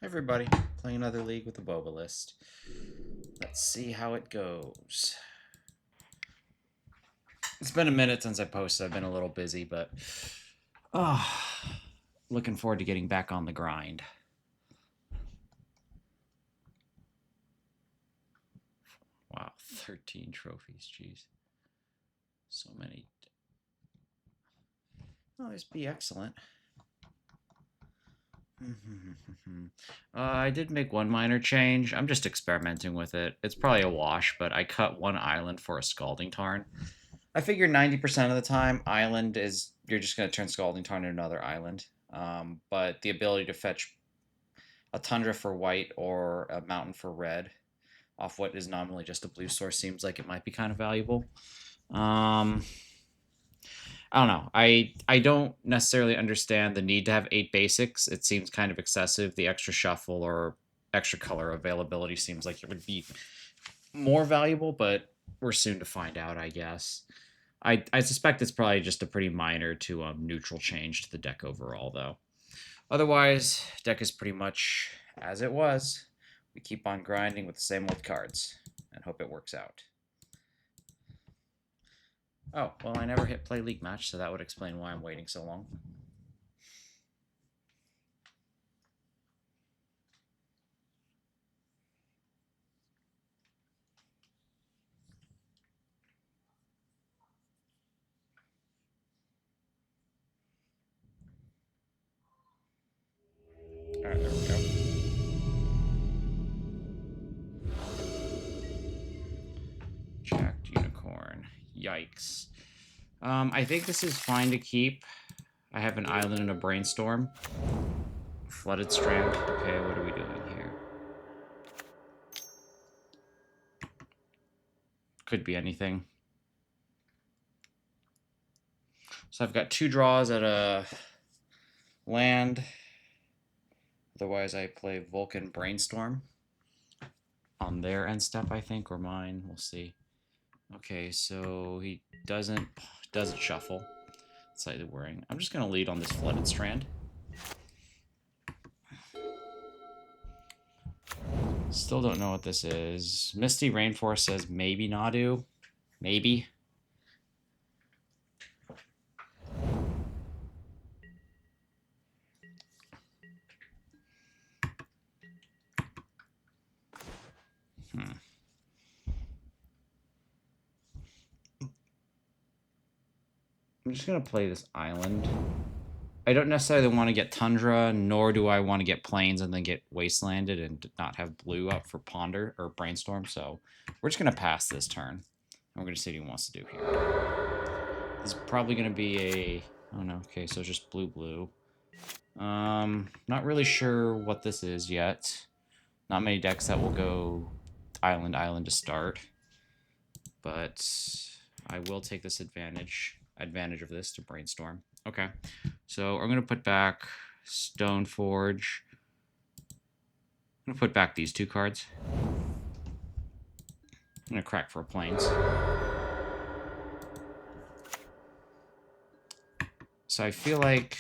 Everybody, playing another league with the boba list. Let's see how it goes. It's been a minute since I posted. I've been a little busy, but looking forward to getting back on the grind. Wow, 13 trophies, jeez. So many. Oh, this be excellent. I did make one minor change. I'm just experimenting with it. It's probably a wash, but I cut one island for a Scalding Tarn. I figure 90% of the time, island is you're just going to turn Scalding Tarn into another island. But the ability to fetch a Tundra for white or a Mountain for red off what is nominally just a blue source seems like it might be kind of valuable. I don't know. I don't necessarily understand the need to have 8 basics. It seems kind of excessive. The extra shuffle or extra color availability seems like it would be more valuable, but we're soon to find out, I guess. I suspect it's probably just a pretty minor to neutral change to the deck overall, though. Otherwise, deck is pretty much as it was. We keep on grinding with the same old cards and hope it works out. Oh, well, I never hit play league match, so that would explain why I'm waiting so long. Alright, there we go. Jacked Unicorn. Yikes. I think this is fine to keep. I have an island and a brainstorm. Flooded Strand. Okay, what are we doing here? Could be anything. So I've got 2 draws at a land. Otherwise, I play Vulcan Brainstorm on their end step, I think, or mine. We'll see. Okay, so he doesn't shuffle. Slightly worrying. I'm just going to lead on this Flooded Strand. Still don't know what this is. Misty Rainforest says maybe Nadu. Maybe. I'm just going to play this island. I don't necessarily want to get Tundra, nor do I want to get Plains and then get Wastelanded and not have blue up for Ponder or Brainstorm, so we're just going to pass this turn. And we're going to see what he wants to do here. This is probably going to be a... Oh no, okay, so just blue. Not really sure what this is yet. Not many decks that will go island to start. But I will take this advantage of this to brainstorm. Okay, so I'm going to put back Stoneforge. I'm going to put back these 2 cards. I'm going to crack for a Plains. So I feel like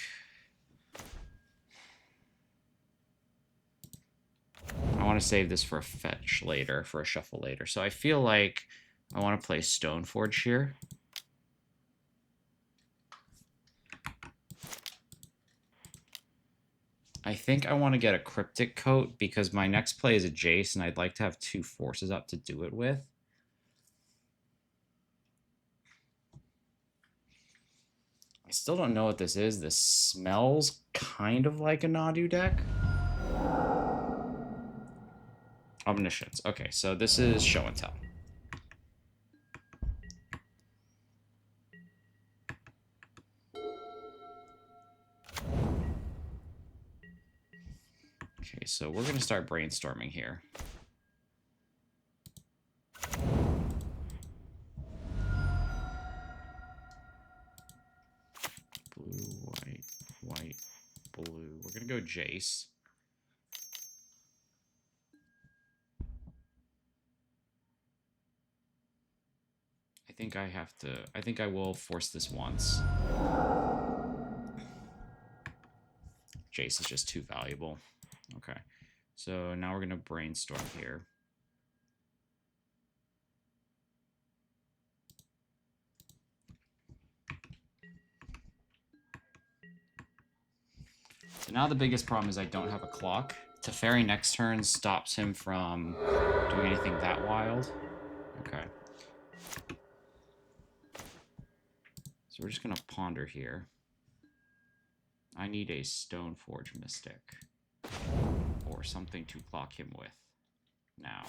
I want to save this for a fetch later, for a shuffle later. So I feel like I want to play Stoneforge here. I think I want to get a Cryptic Coat because my next play is a Jace, and I'd like to have 2 forces up to do it with. I still don't know what this is. This smells kind of like a Nadu deck. Omniscience. Okay, so this is Show and Tell. Okay, so we're going to start brainstorming here. Blue, white, blue. We're going to go Jace. I think I will force this once. Jace is just too valuable. Okay. So now we're going to brainstorm here. So now the biggest problem is I don't have a clock. Teferi next turn stops him from doing anything that wild. Okay. So we're just going to ponder here. I need a Stoneforge Mystic. Or something to clock him with now.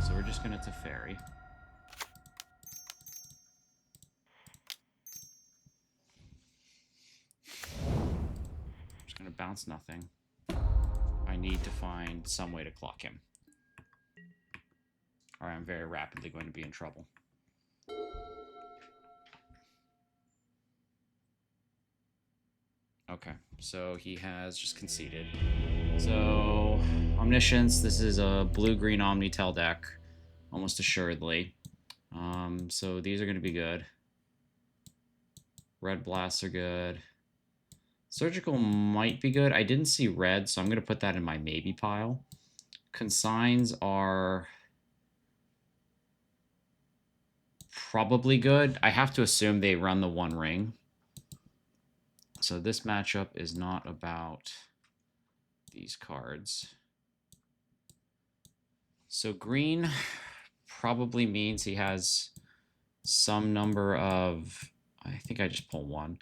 So we're just going to Teferi. Just going to bounce nothing. I need to find some way to clock him. Or I'm very rapidly going to be in trouble. Okay, so he has just conceded. So, Omniscience, this is a blue-green Omnitel deck, almost assuredly. So these are going to be good. Red Blasts are good. Surgical might be good. I didn't see red, so I'm going to put that in my maybe pile. Consigns are probably good. I have to assume they run the One Ring. So this matchup is not about these cards. So green probably means he has some number of... I think I just pulled one.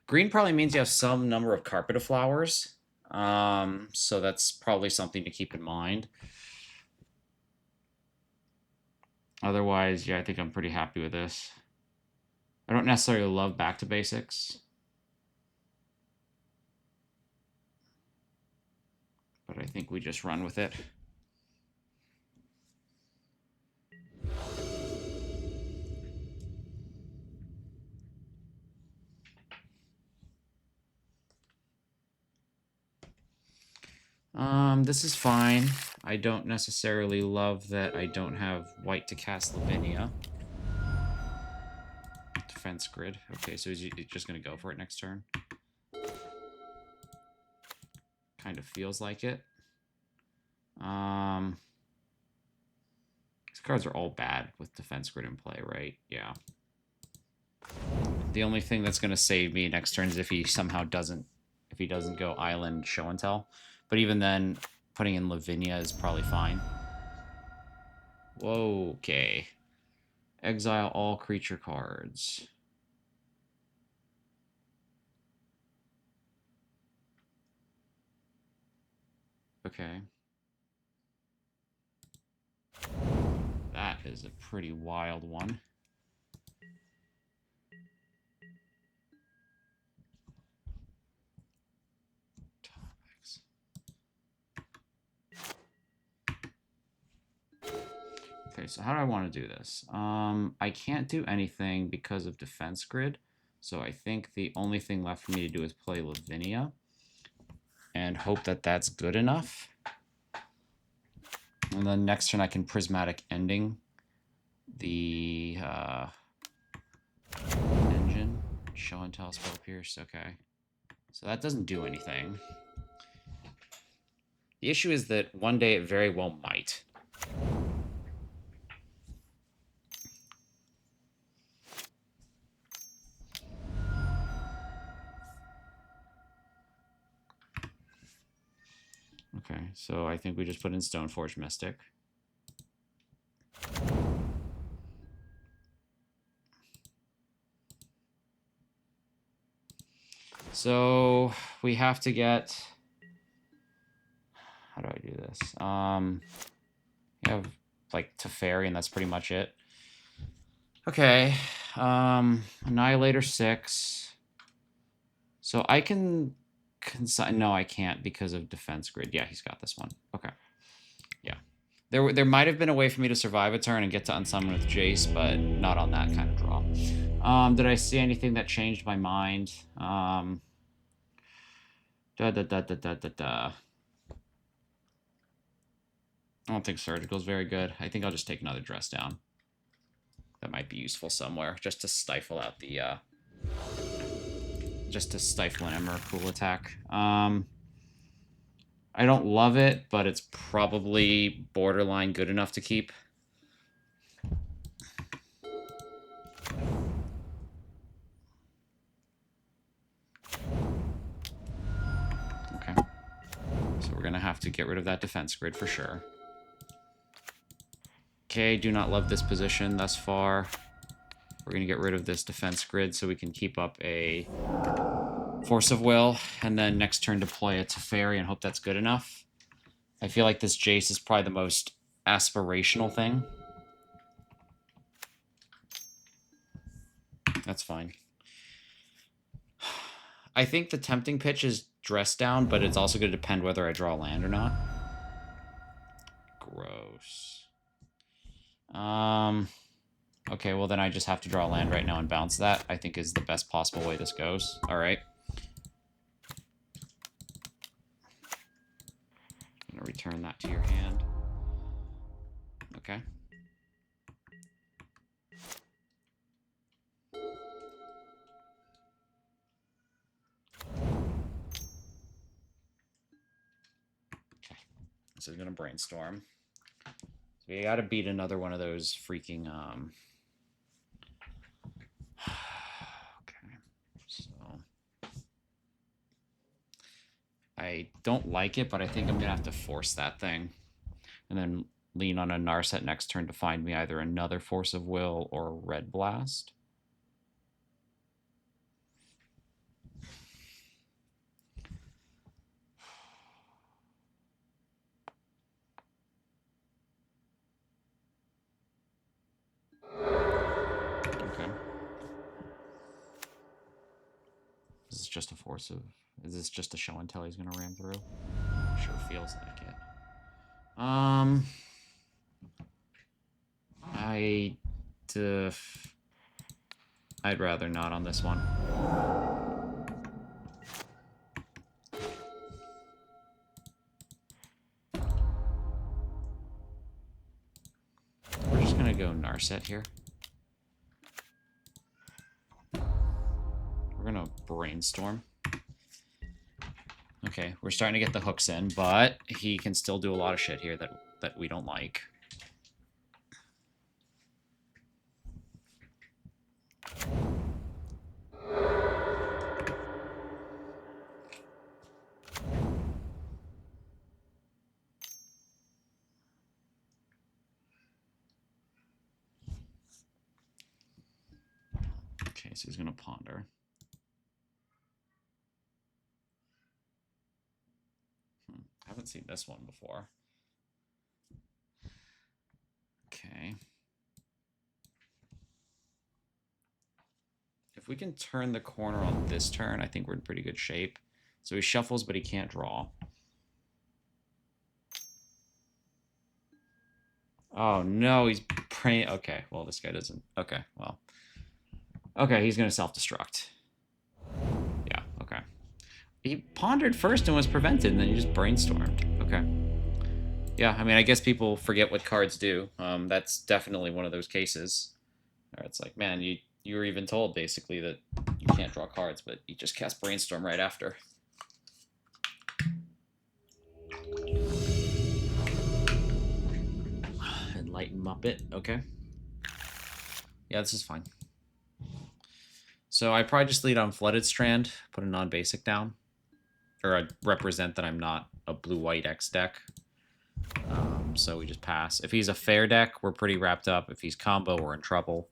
Green probably means you have some number of Carpet of Flowers. So that's probably something to keep in mind. Otherwise, yeah, I think I'm pretty happy with this. I don't necessarily love Back to Basics. But I think we just run with it. This is fine. I don't necessarily love that I don't have white to cast Lavinia. Defense grid. Okay, so he's just going to go for it next turn. Kind of feels like it. These cards are all bad with defense grid in play, right? Yeah. The only thing that's going to save me next turn is if he somehow doesn't, if he doesn't go Island Show and Tell. But even then, putting in Lavinia is probably fine. Whoa, okay. Exile all creature cards. Okay. That is a pretty wild one. Topics. Okay, so how do I want to do this? I can't do anything because of defense grid. So I think the only thing left for me to do is play Lavinia and hope that that's good enough. And then next turn I can Prismatic Ending the engine. Show and Tell, Spell Pierce, okay. So that doesn't do anything. The issue is that one day it very well might. Okay, so I think we just put in Stoneforge Mystic. So we have to get... How do I do this? You have like Teferi, and that's pretty much it. Okay, Annihilator 6. So I can consign. No, I can't because of defense grid. Yeah, he's got this one. Okay, yeah. There might have been a way for me to survive a turn and get to unsummon with Jace, but not on that kind of draw. Did I see anything that changed my mind? I don't think Surgical is very good. I think I'll just take another Dress Down. That might be useful somewhere, just to stifle out the just to stifle an Emrakul attack. I don't love it, but it's probably borderline good enough to keep. Okay. So we're going to have to get rid of that defense grid for sure. Okay, do not love this position thus far. We're going to get rid of this defense grid so we can keep up a Force of Will, and then next turn deploy a Teferi and hope that's good enough. I feel like this Jace is probably the most aspirational thing. That's fine. I think the tempting pitch is Dress Down, but it's also going to depend whether I draw land or not. Gross. Okay, well then I just have to draw land right now and bounce that, I think is the best possible way this goes. Alright. I'm going to return that to your hand. Okay. This is going to brainstorm. So we got to beat another one of those freaking... Okay. So... I don't like it, but I think I'm going to have to force that thing. And then lean on a Narset next turn to find me either another Force of Will or Red Blast. Okay. Is this just a Force of... Is this just a show and tell he's going to ram through? Sure feels like it. I'd rather not on this one. We're just going to go Narset here. We're going to Brainstorm. Okay, we're starting to get the hooks in, but he can still do a lot of shit here that we don't like. Okay, so he's going to Ponder. I haven't seen this one before. Okay. If we can turn the corner on this turn, I think we're in pretty good shape. So he shuffles, but he can't draw. Oh, no, he's praying. Okay, well, this guy doesn't. Okay, well. Okay, he's going to self-destruct. Yeah, okay. He pondered first and was prevented, and then he just brainstormed. Okay. Yeah, I mean, I guess people forget what cards do. That's definitely one of those cases. Or it's like, man, you were even told, basically, that you can't draw cards, but you just cast Brainstorm right after. Enlighten Muppet, okay. Yeah, this is fine. So I probably just lead on Flooded Strand, put a non-basic down. Or I'd represent that I'm not a blue-white X deck. So we just pass. If he's a fair deck, we're pretty wrapped up. If he's combo, we're in trouble.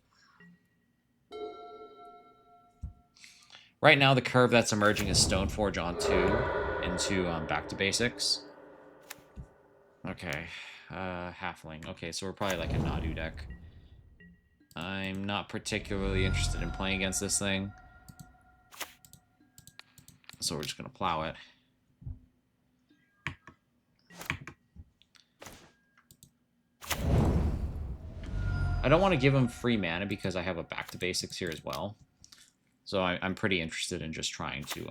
Right now, the curve that's emerging is Stoneforge on 2 into Back to Basics. Okay. Halfling. Okay, so we're probably like a Nadu deck. I'm not particularly interested in playing against this thing. So we're just going to plow it. I don't want to give him free mana because I have a Back to Basics here as well. So I'm pretty interested in just trying to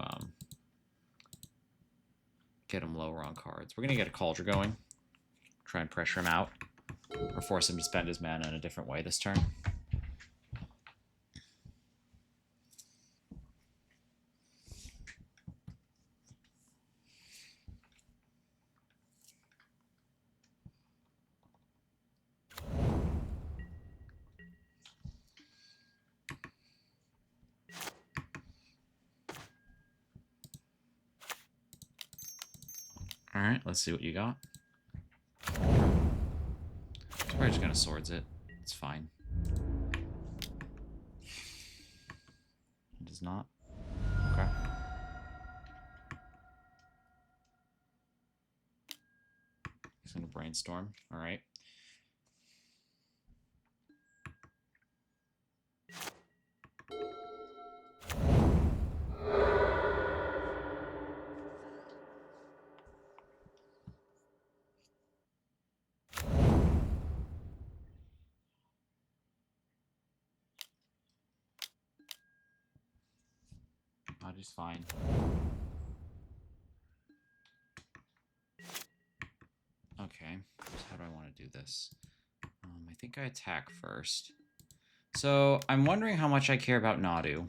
get him lower on cards. We're going to get a Cauldron going. Try and pressure him out. Or force him to spend his mana in a different way this turn. Alright, let's see what you got. He's probably just gonna swords it. It's fine. He does not. Okay. He's gonna brainstorm. Alright. Nadu's fine. Okay, so how do I want to do this? I think I attack first. So I'm wondering how much I care about Nadu.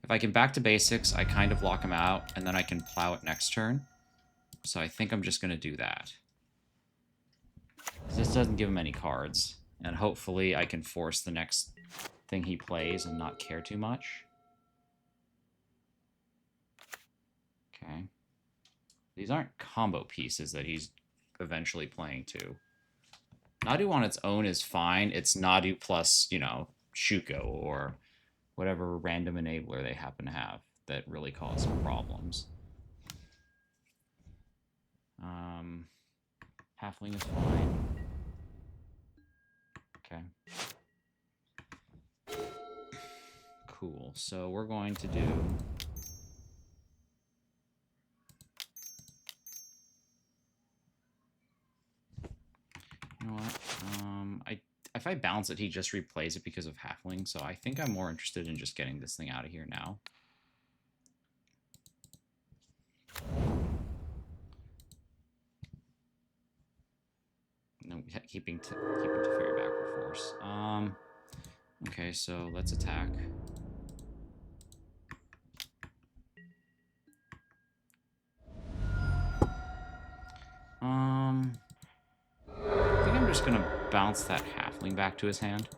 If I can back to basics, I kind of lock him out, and then I can plow it next turn. So I think I'm just going to do that. This doesn't give him any cards, and hopefully I can force the next thing he plays and not care too much. Okay. These aren't combo pieces that he's eventually playing to. Nadu on its own is fine. It's Nadu plus, you know, Shuko or whatever random enabler they happen to have that really cause problems. Halfling is fine. Okay. Cool. So we're going to do... You know what? If I bounce it, he just replays it because of halfling, so I think I'm more interested in just getting this thing out of here now. No, keeping Teferi back for force. Okay, so let's attack. I think I'm just gonna bounce that halfling back to his hand.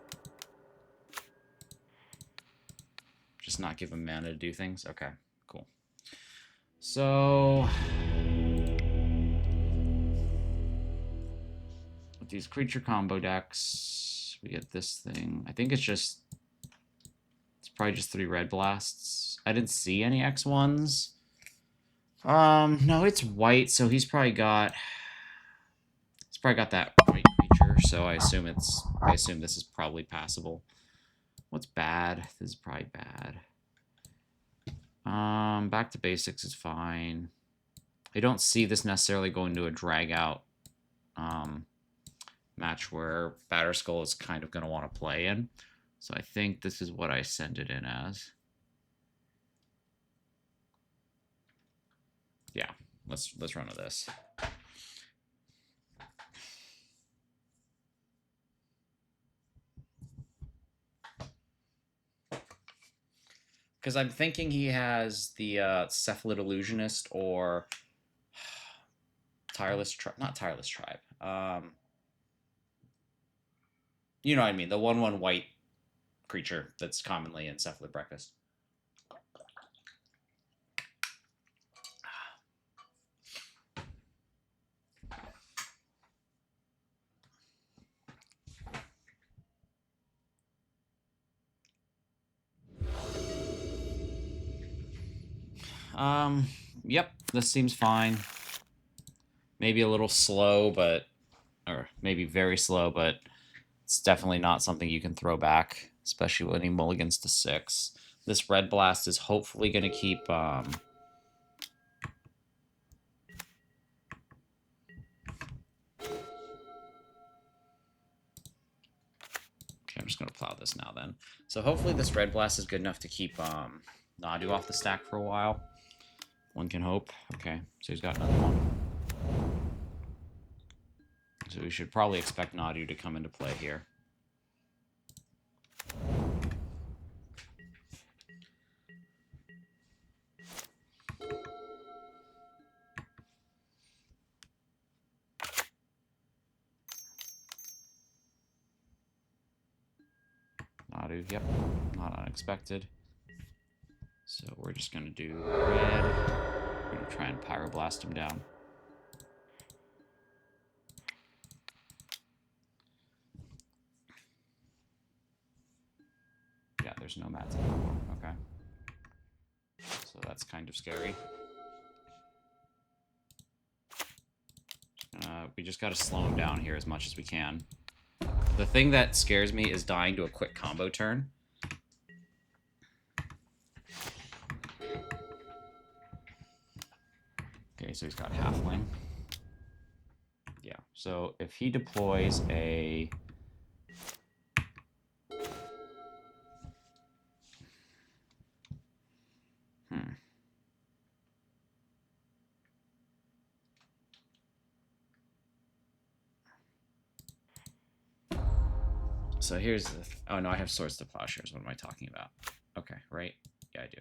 Just not give him mana to do things. Okay, cool. So with these creature combo decks, we get this thing. I think it's probably just 3 red blasts. I didn't see any X1s. No, it's white, so he's probably got that white creature, so I assume this is probably passable. What's bad? This is probably bad. Back to basics is fine. I don't see this necessarily going to a drag out match where Batterskull is kind of going to want to play in. So I think this is what I send it in as. Yeah, let's run with this. Because I'm thinking he has the Cephalid Illusionist or Tireless Tribe. Not Tireless Tribe. You know what I mean. The 1/1 white creature that's commonly in Cephalid Breakfast. Yep, this seems fine. Maybe a little slow, or maybe very slow, but it's definitely not something you can throw back, especially when he mulligans to 6. This red blast is hopefully going to keep, Okay, I'm just going to plow this now then. So hopefully this red blast is good enough to keep Nadu off the stack for a while. One can hope. Okay, so he's got another one. So we should probably expect Nadu to come into play here. Nadu, yep, not unexpected. So we're just going to do red. We're going to try and pyroblast him down. there's nomads anymore. Okay. So that's kind of scary. We just gotta slow him down here as much as we can. The thing that scares me is dying to a quick combo turn. Okay, so he's got halfling. Yeah, so if he deploys a... So here's the... Oh, no, I have Swords to Plowshares. What am I talking about? Okay, right? Yeah, I do.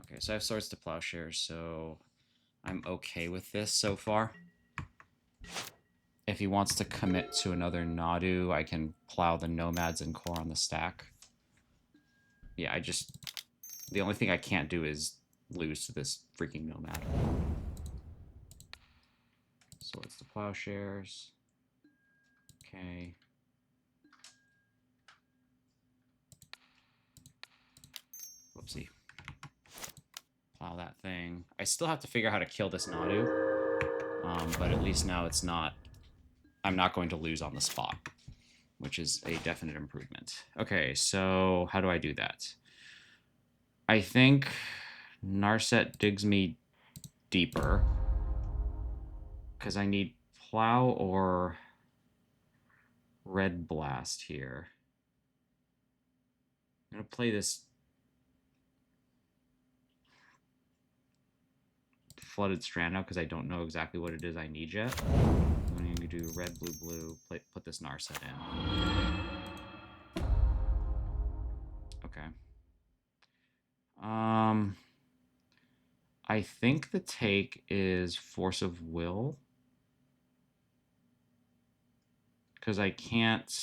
Okay, so I have Swords to Plowshares, so I'm okay with this so far. If he wants to commit to another Nadu, I can plow the Nomads and Core on the stack. Yeah, the only thing I can't do is lose to this freaking Nomad. Swords to Plowshares. Okay. Whoopsie. Plow that thing. I still have to figure out how to kill this Nadu. But at least now it's not... I'm not going to lose on the spot, which is a definite improvement. Okay, so how do I do that? I think Narset digs me deeper because I need Plow or Red Blast here. I'm going to play this Flooded Strand now because I don't know exactly what it is I need yet. I'm going to do red, blue, blue, put this Narset in. Okay. I think the take is Force of Will. Because I can't...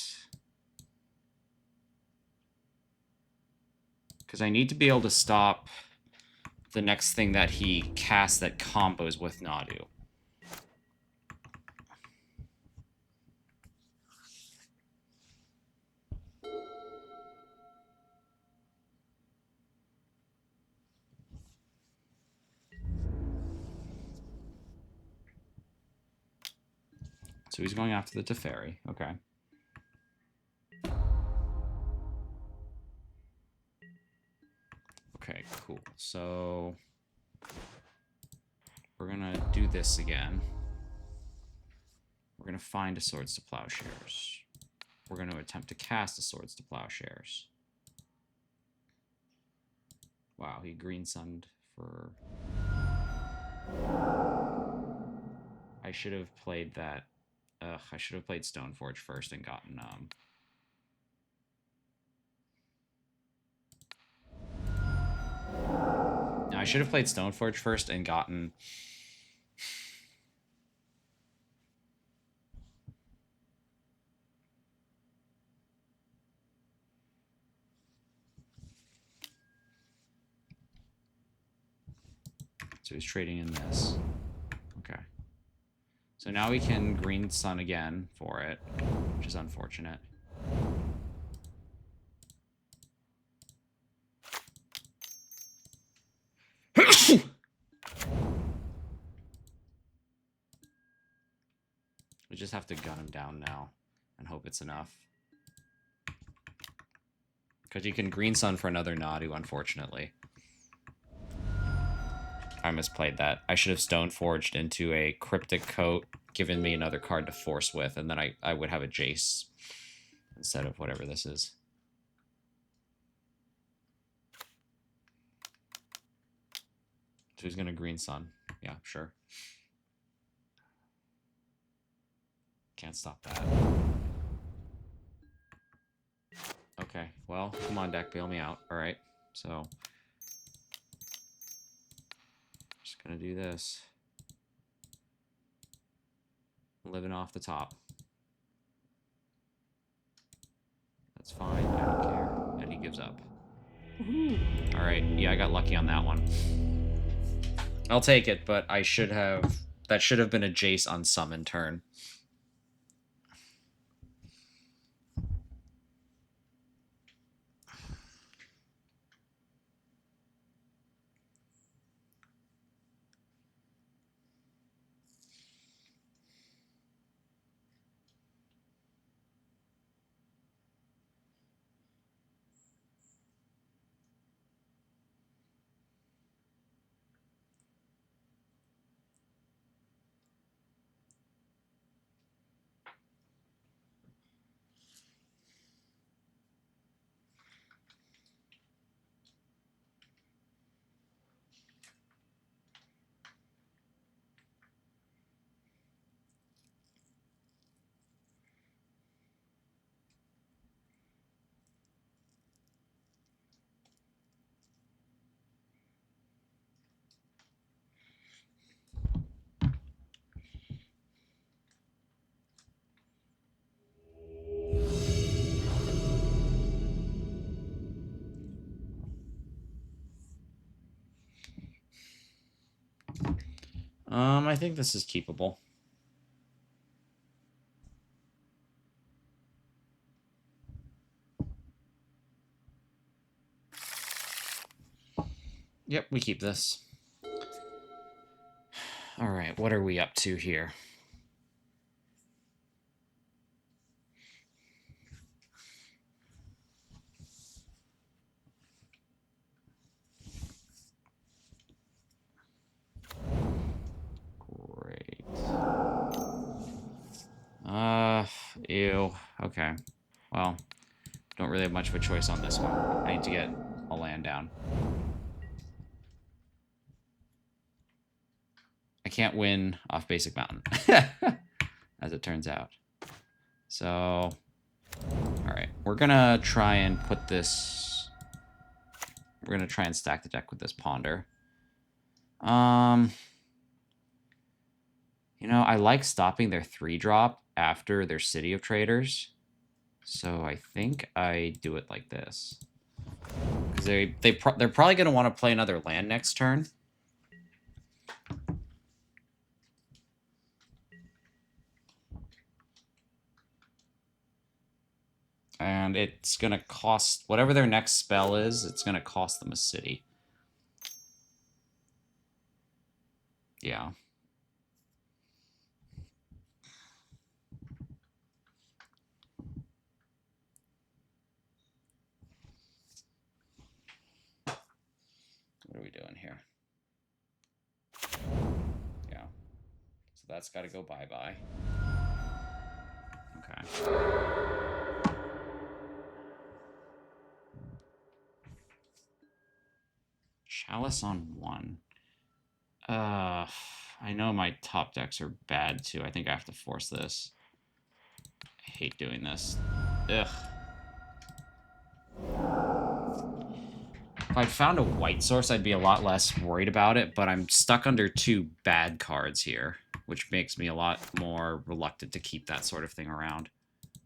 Because I need to be able to stop the next thing that he casts that combos with Nadu. So he's going after the Teferi. Okay. Okay, cool. So we're going to do this again. We're going to find a Swords to Plowshares. We're going to attempt to cast a Swords to Plowshares. Wow, he green sunned for... I should have played that. I should have played Stoneforge first and gotten... No, I should have played Stoneforge first and gotten... So he's trading in this. Okay. So now we can green sun again for it, which is unfortunate. We just have to gun him down now and hope it's enough. Because you can green sun for another Nadu, unfortunately. I misplayed that. I should have Stoneforged into a Cryptic Coat, given me another card to force with, and then I would have a Jace instead of whatever this is. So he's going to green sun. Yeah, sure. Can't stop that. Okay, well, come on, deck, bail me out. All right, so... Just gonna do this. Living off the top. That's fine, I don't care. And he gives up. Alright, yeah, I got lucky on that one. I'll take it, but I should have... That should have been a Jace on summon turn. I think this is keepable. Yep, we keep this. All right, what are we up to here? Great. Ew. Okay. Well, don't really have much of a choice on this one. I need to get a land down. I can't win off Basic Mountain, as it turns out. So, all right, we're gonna try and put this. We're gonna try and stack the deck with this Ponder. You know, I like stopping their 3-drop after their City of Traders. So I think I do it like this. Because they're probably going to want to play another land next turn. And it's going to cost, whatever their next spell is, it's going to cost them a city. Yeah. What are we doing here? Yeah. So that's got to go bye-bye. Okay. Chalice on 1. I know my top decks are bad too. I think I have to force this. I hate doing this. Ugh. If I'd found a white source, I'd be a lot less worried about it, but I'm stuck under 2 bad cards here, which makes me a lot more reluctant to keep that sort of thing around.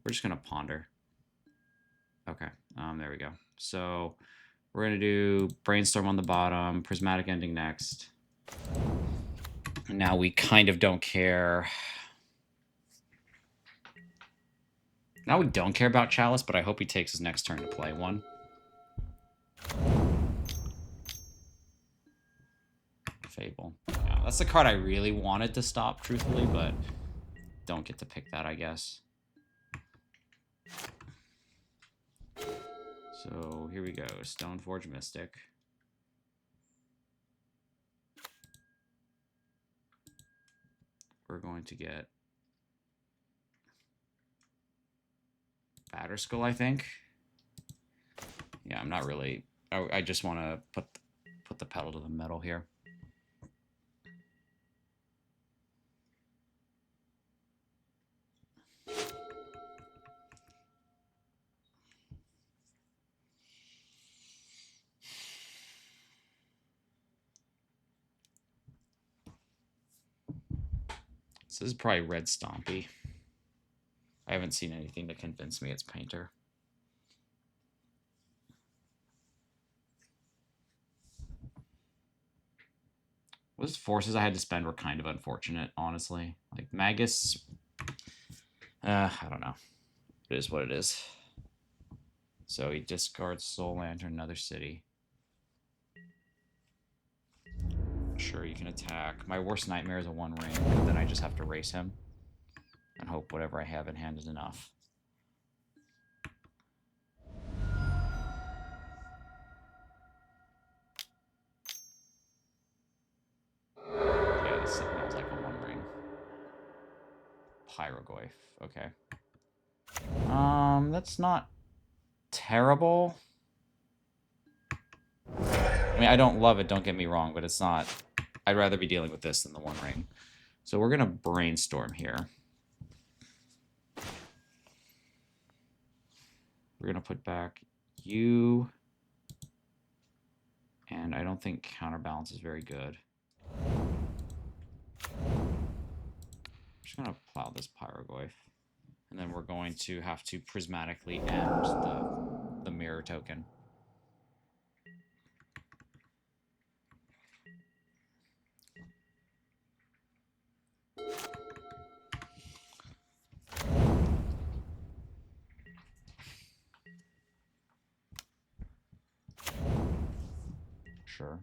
We're just going to ponder. Okay, there we go. So we're going to do Brainstorm on the bottom, Prismatic Ending next. And now we kind of don't care. Now we don't care about Chalice, but I hope he takes his next turn to play one. Fable. Yeah, that's the card I really wanted to stop, truthfully, but don't get to pick that, I guess. So here we go, Stoneforge Mystic. We're going to get Batterskull, I think. Yeah, I'm not really. I just want to put the pedal to the metal here. So this is probably red Stompy. I haven't seen anything to convince me it's Painter. Those forces I had to spend were kind of unfortunate, honestly. Like Magus, I don't know. It is what it is. So he discards Soul Lantern, another city. Sure, you can attack. My worst nightmare is a 1 ring, but then I just have to race him and hope whatever I have in hand is enough. Yeah, this smells like a 1 ring. Pyroglyph. Okay. That's not terrible. I mean, I don't love it, don't get me wrong, but it's not. I'd rather be dealing with this than the 1 ring. So we're going to brainstorm here. We're going to put back you. And I don't think Counterbalance is very good. I'm just going to plow this Pyroglyph. And then we're going to have to prismatically end the mirror token. sure.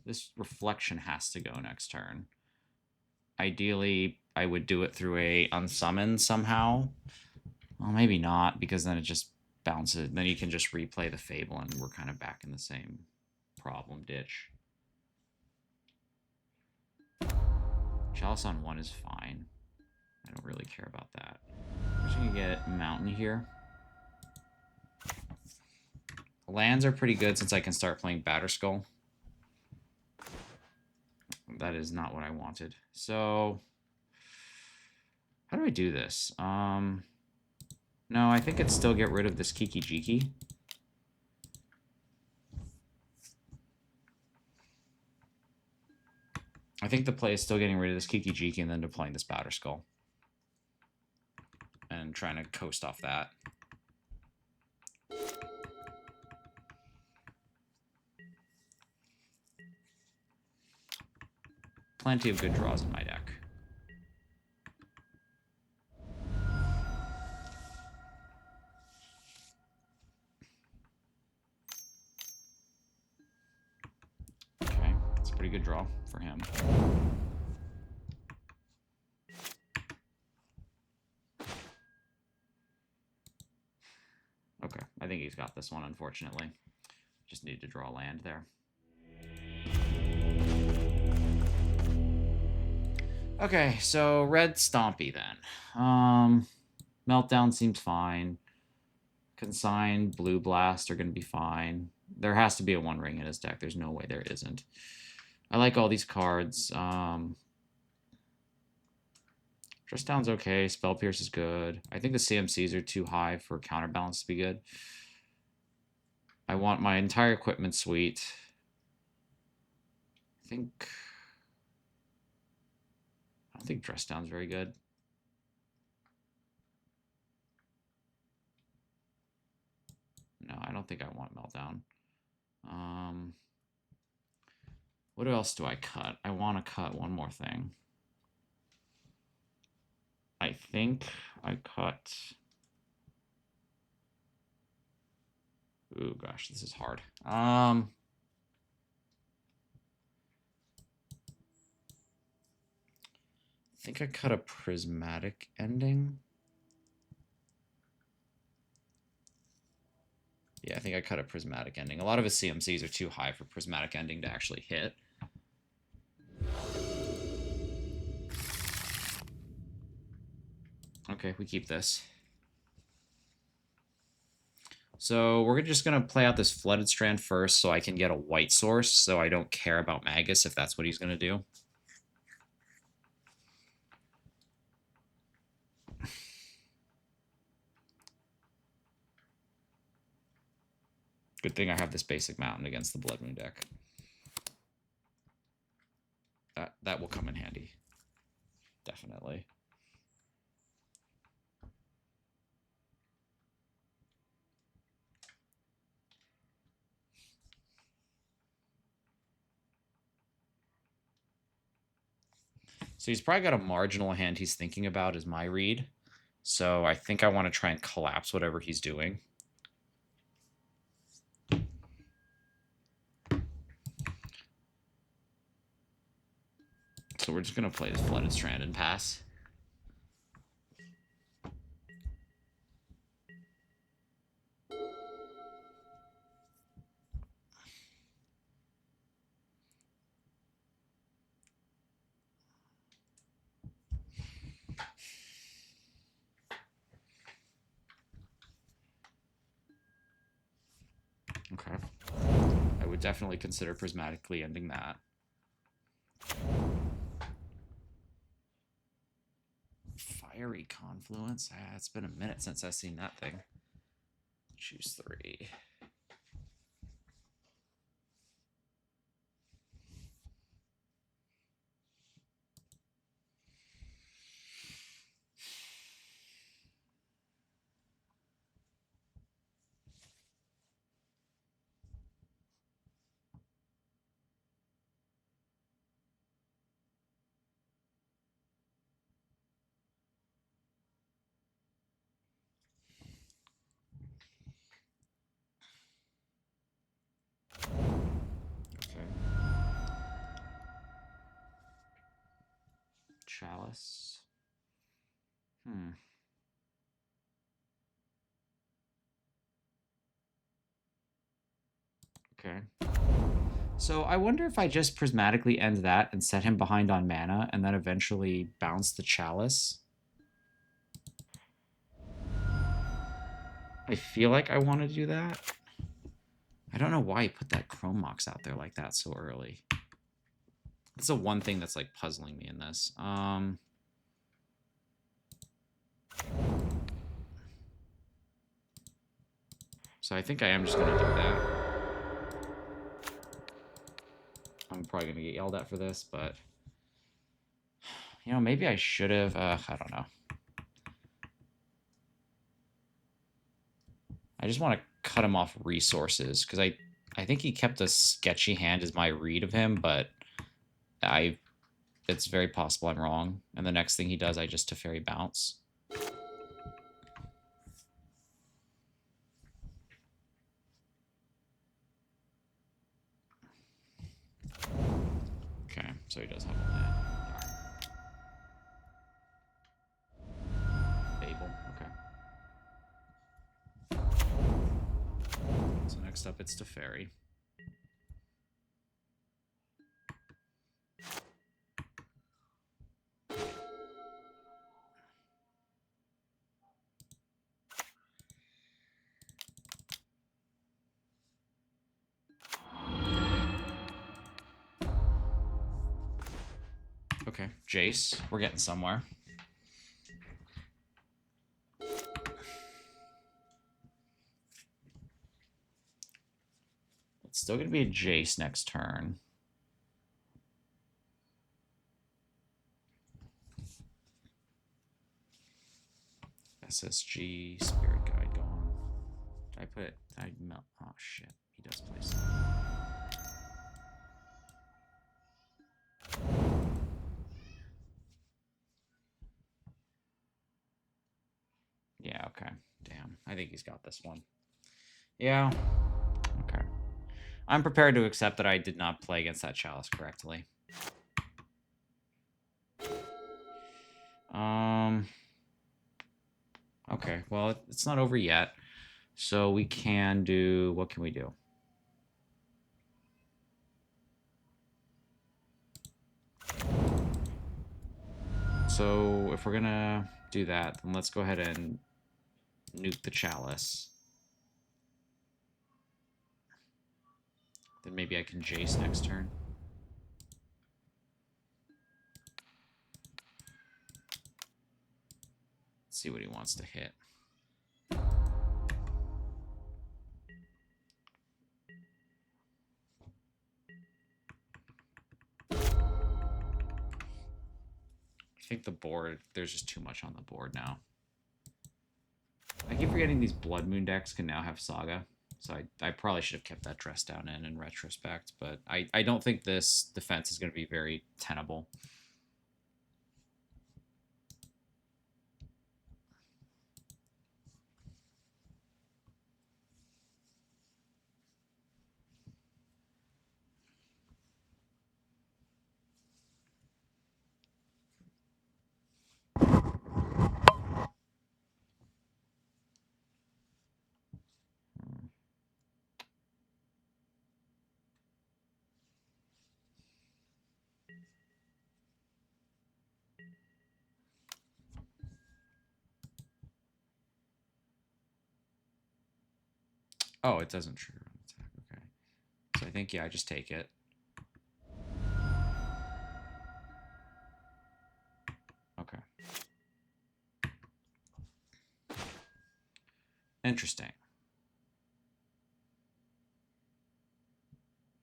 This reflection has to go next turn. Ideally, I would do it through a unsummon somehow. Well, maybe not, because then it just bounces. Then you can just replay the Fable, and we're kind of back in the same problem ditch. Chalice on 1 is fine. I don't really care about that. I'm just going to get Mountain here. Lands are pretty good since I can start playing Batterskull. That is not what I wanted. So, how do I do this? No, I think I'd still get rid of this Kiki Jiki. I think the play is still getting rid of this Kiki Jiki and then deploying this Batterskull. And trying to coast off that. Plenty of good draws in my deck. Okay, that's a pretty good draw for him. Okay, I think he's got this one, unfortunately. Just need to draw land there. Okay, so red Stompy then. Meltdown seems fine. Consign, Blue Blast are going to be fine. There has to be a One Ring in his deck. There's no way there isn't. I like all these cards. Dress Down's okay. Spell Pierce is good. I think the CMCs are too high for Counterbalance to be good. I want my entire equipment suite. I don't think Dress Down's very good. No, I don't think I want Meltdown. What else do I cut? I want to cut one more thing. I think I cut... Ooh, gosh, this is hard. I think I cut a Prismatic Ending. Yeah, I think I cut a Prismatic Ending. A lot of his CMCs are too high for Prismatic Ending to actually hit. Okay, we keep this. So we're just going to play out this Flooded Strand first so I can get a white source, so I don't care about Magus if that's what he's going to do. Good thing I have this basic mountain against the Blood Moon deck. That will come in handy. Definitely. So he's probably got a marginal hand he's thinking about is my read. So I think I want to try and collapse whatever he's doing. So we're just going to play this Flooded Strand and pass. Okay. I would definitely consider prismatically ending that. Fiery Confluence? It's been a minute since I've seen that thing. Choose 3. Chalice. Okay. So I wonder if I just prismatically end that and set him behind on mana and then eventually bounce the Chalice. I feel like I want to do that. I don't know why he put that Chrome Mox out there like that so early. That's the one thing that's like puzzling me in this. So I think I am just going to do that. I'm probably going to get yelled at for this, but... You know, maybe I should have... I don't know. I just want to cut him off resources, because I think he kept a sketchy hand as my read of him, but it's very possible I'm wrong. And the next thing he does, I just Teferi bounce. Okay, so he does have all that. Babel, okay. So next up, it's Teferi. Okay, Jace. We're getting somewhere. It's still going to be a Jace next turn. SSG, Spirit Guide gone. Did I put it? Did I melt? Oh, shit. He does play some. Yeah, okay. Damn. I think he's got this one. Yeah. Okay. I'm prepared to accept that I did not play against that Chalice correctly. Okay, well, it's not over yet. So we can do... What can we do? So if we're going to do that, then let's go ahead and nuke the Chalice. Then maybe I can Jace next turn. Let's see what he wants to hit. I think the board, there's just too much on the board now. I keep forgetting these Blood Moon decks can now have Saga. So I probably should have kept that dress down in retrospect. But I don't think this defense is going to be very tenable. Oh, it doesn't trigger on attack. Okay. So I think, yeah, I just take it. Okay. Interesting.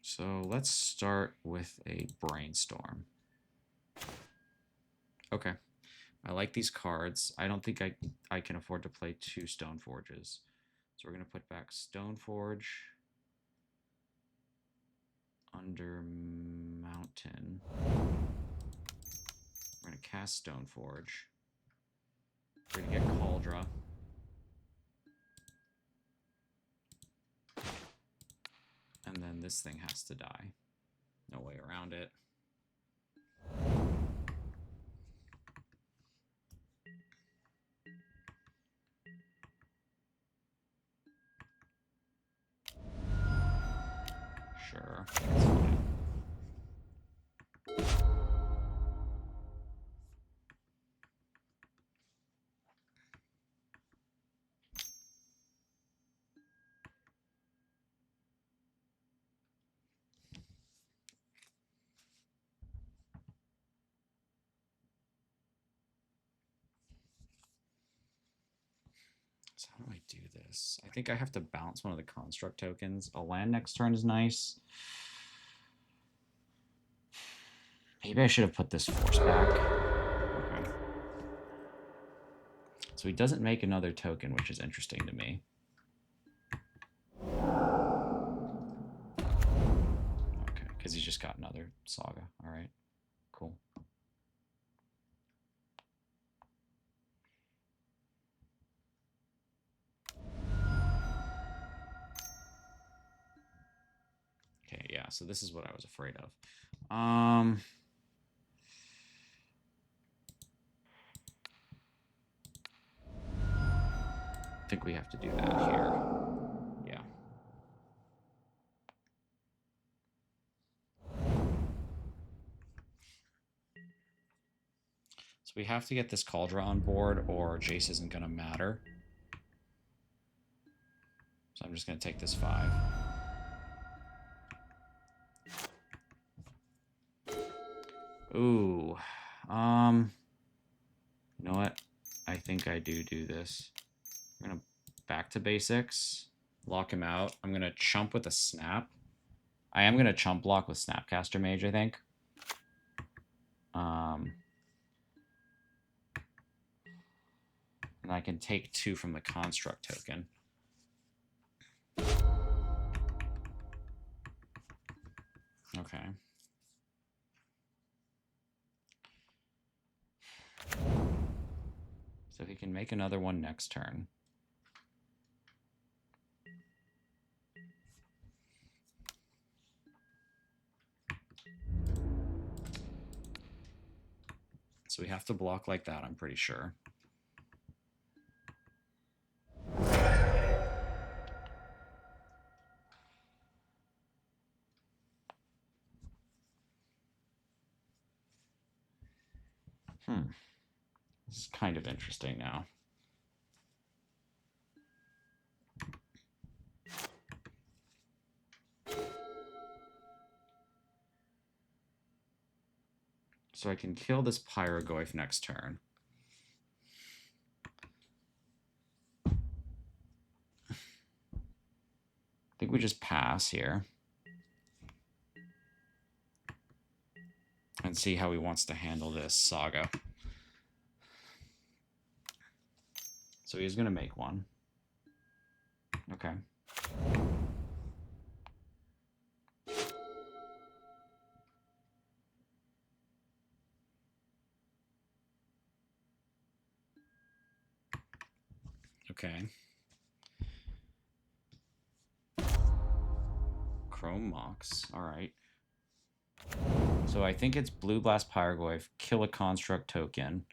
So let's start with a Brainstorm. Okay. I like these cards. I don't think I can afford to play 2 Stoneforges. So we're going to put back Stoneforge under Mountain. We're going to cast Stoneforge. We're going to get Cauldra. And then this thing has to die. No way around it. 4. That's fine. So how do I do this? I think I have to bounce one of the construct tokens. A land next turn is nice. Maybe I should have put this force back. Okay. So he doesn't make another token, which is interesting to me. Okay, because he's just got another saga. All right, cool. Okay, yeah, so this is what I was afraid of. I think we have to do that here. Yeah. So we have to get this Cauldron on board or Jace isn't going to matter. So I'm just going to take this 5. Ooh. You know what? I think I do this. I'm going to back to basics. Lock him out. I'm going to chump with a snap. I am going to chump block with Snapcaster Mage, I think. And I can take 2 from the construct token. Okay. So he can make another one next turn. So we have to block like that, I'm pretty sure. This is kind of interesting now. So I can kill this Pyrogoyf next turn. I think we just pass here. And see how he wants to handle this saga. So he's going to make one. Okay. Okay. Chrome Mox. All right. So I think it's Blue Blast Pyrogoyf, kill a construct token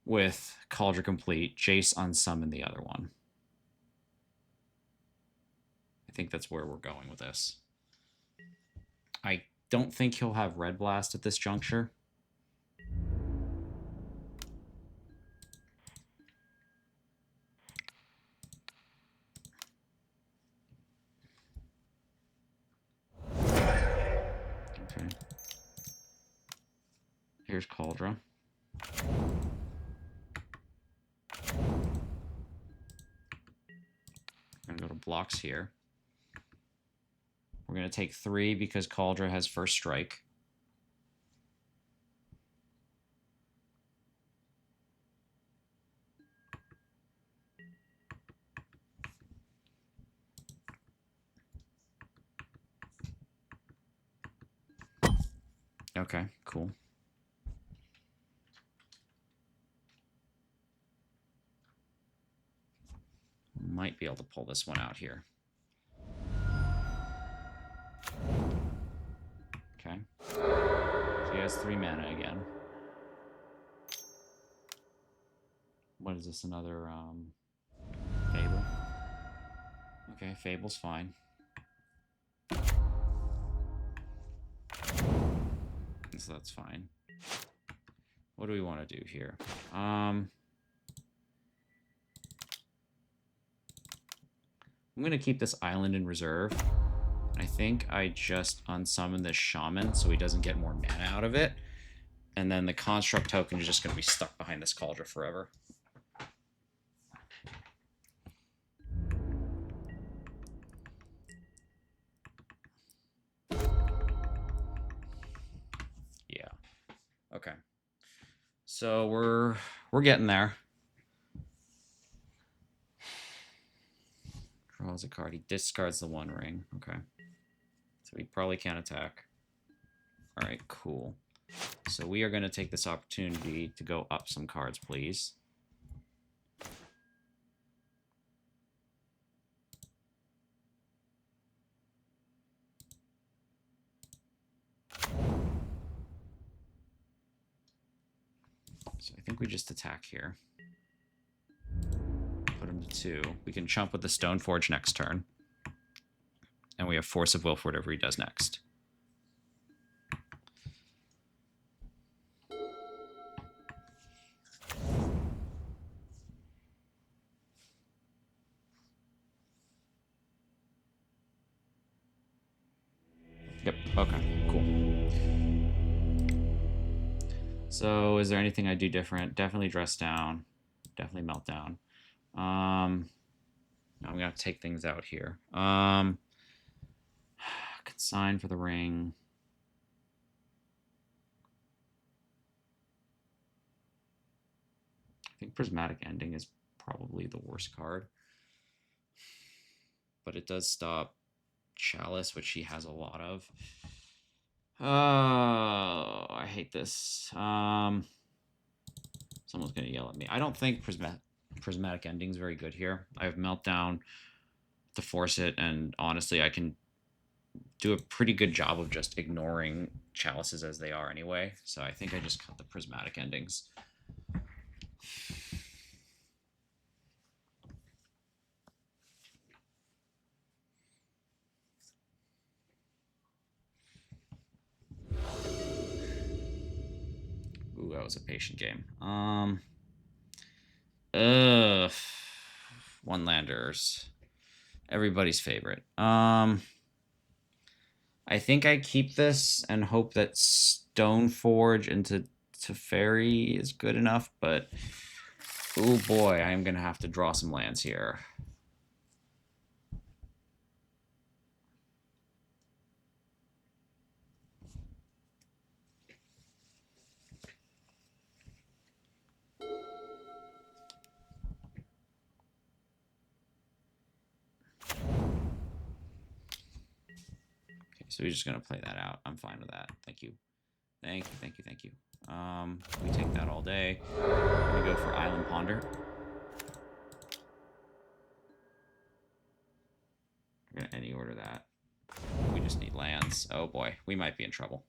with Cauldron Complete, Jace unsummon the other one. I think that's where we're going with this. I don't think he'll have Red Blast at this juncture. Okay. Here's Cauldron. I'm going to go to blocks here. We're going to take 3 because Cauldron has first strike. Okay, cool. Might be able to pull this one out here. Okay. So he has 3 mana again. What is this, another Fable? Okay, Fable's fine. So that's fine. What do we want to do here? I'm going to keep this island in reserve. I think I just unsummon this shaman so he doesn't get more mana out of it. And then the construct token is just going to be stuck behind this cauldron forever. Yeah. Okay. So we're getting there. Draws a card. He discards the One Ring. Okay. So he probably can't attack. All right, cool. So we are going to take this opportunity to go up some cards, please. So I think we just attack here. Put him to 2. We can chump with the Stoneforge next turn. And we have Force of Will for whatever he does next. Yep, okay, cool. So is there anything I do different? Definitely Dress Down. Definitely Meltdown. I'm going to have to take things out here. Consign for the ring. I think Prismatic Ending is probably the worst card. But it does stop Chalice, which he has a lot of. Oh, I hate this. Someone's going to yell at me. I don't think Prismatic Ending is very good here. I have Meltdown to force it, and honestly, I can do a pretty good job of just ignoring Chalices as they are anyway. So I think I just cut the Prismatic Endings. Ooh, that was a patient game. One-landers. Everybody's favorite. I think I keep this and hope that Stoneforge into Teferi is good enough, but oh boy, I'm gonna have to draw some lands here. So we're just going to play that out. I'm fine with that. Thank you. Thank you, thank you, thank you. We take that all day. We go for Island Ponder. We're going to any order that. We just need lands. Oh boy, we might be in trouble.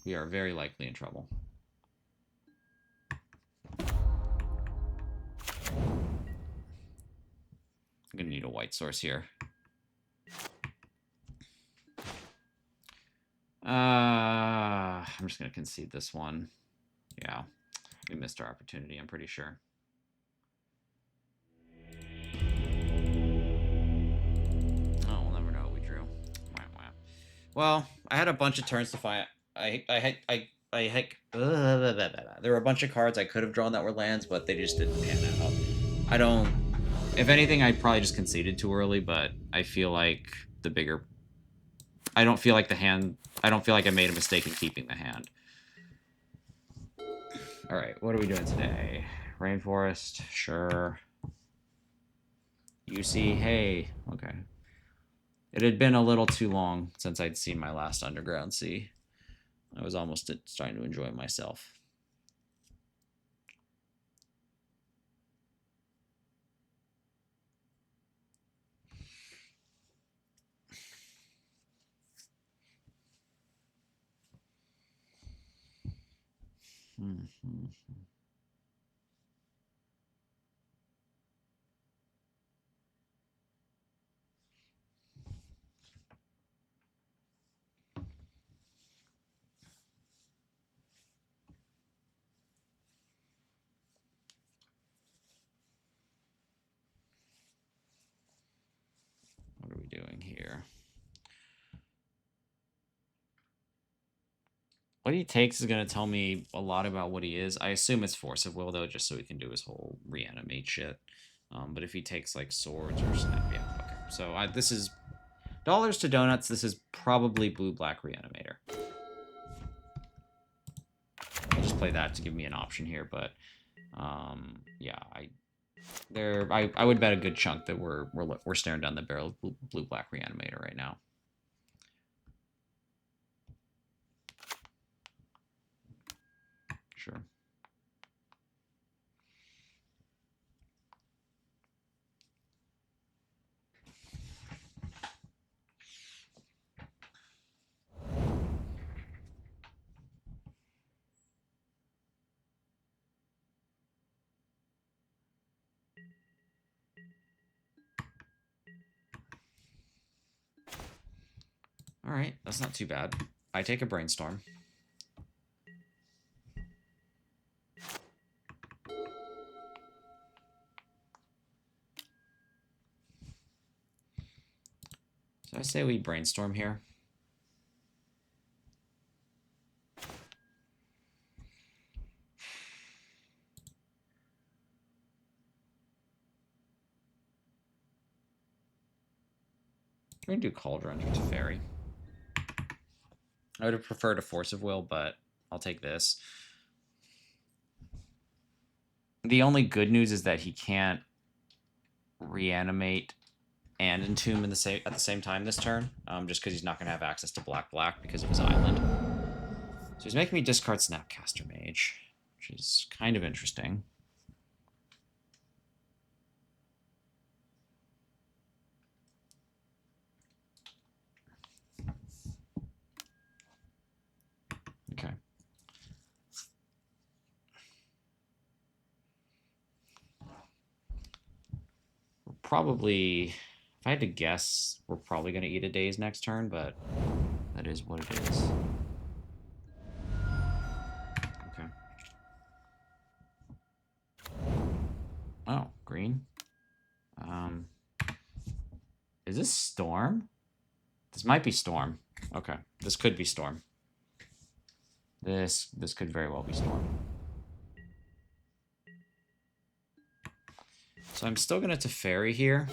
We are very likely in trouble. I'm going to need a white source here. I'm just going to concede this one. Yeah, we missed our opportunity, I'm pretty sure. Oh, we'll never know what we drew. Well, I had a bunch of turns to find. There were a bunch of cards I could have drawn that were lands, but they just didn't pan out. I don't. If anything, I probably just conceded too early, but I feel like the bigger. I don't feel like the hand. I don't feel like I made a mistake in keeping the hand. All right, what are we doing today? Rainforest, sure. UC, hey, okay. It had been a little too long since I'd seen my last Underground Sea. I was almost starting to enjoy myself. doing here? What he takes is going to tell me a lot about what he is. I assume it's Force of Will, though, just so he can do his whole reanimate shit. But if he takes, like, swords or snap, yeah, okay. So this is dollars to donuts. This is probably blue-black reanimator. I'll just play that to give me an option here, but yeah, I would bet a good chunk that we're staring down the barrel of blue-black reanimator right now. Sure. All right, that's not too bad. I take a brainstorm. So I say we brainstorm here. We're gonna do Cauldron to Fairy. I would have preferred a Force of Will, but I'll take this. The only good news is that he can't reanimate and entomb at the same time this turn, just because he's not going to have access to black because of his island. So he's making me discard Snapcaster Mage, which is kind of interesting. Okay. We're probably, if I had to guess, we're probably going to eat a Daze next turn, but that is what it is. Okay. Oh, green. Is this Storm? This might be Storm. Okay, this could be Storm. This could very well be Storm. So I'm still going to Teferi here.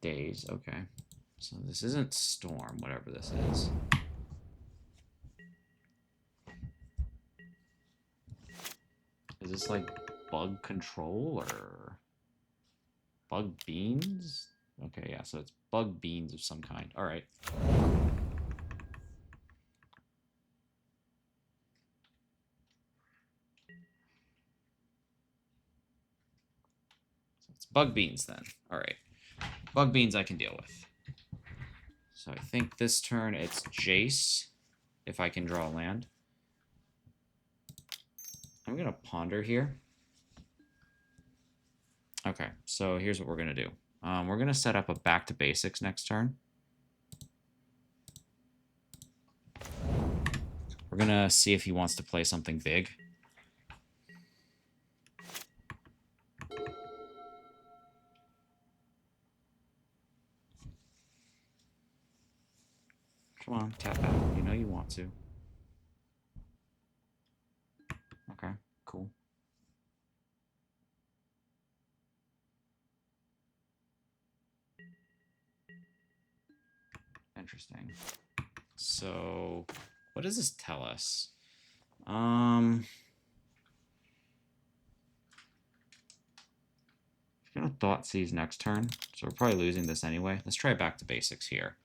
Daze, okay. So this isn't Storm, whatever this is. Is this like Bug Control or Bug Beans? Okay, yeah, so it's Bug Beans of some kind. All right. So it's Bug Beans then. All right. Bug Beans I can deal with. So I think this turn it's Jace, if I can draw a land. I'm going to ponder here. Okay, so here's what we're going to do. We're going to set up a back to basics next turn. We're going to see if he wants to play something big. Come on, tap out. You know you want to. Okay, cool. Interesting. So, what does this tell us? Gonna Thought Seize next turn, so we're probably losing this anyway. Let's try back to basics here.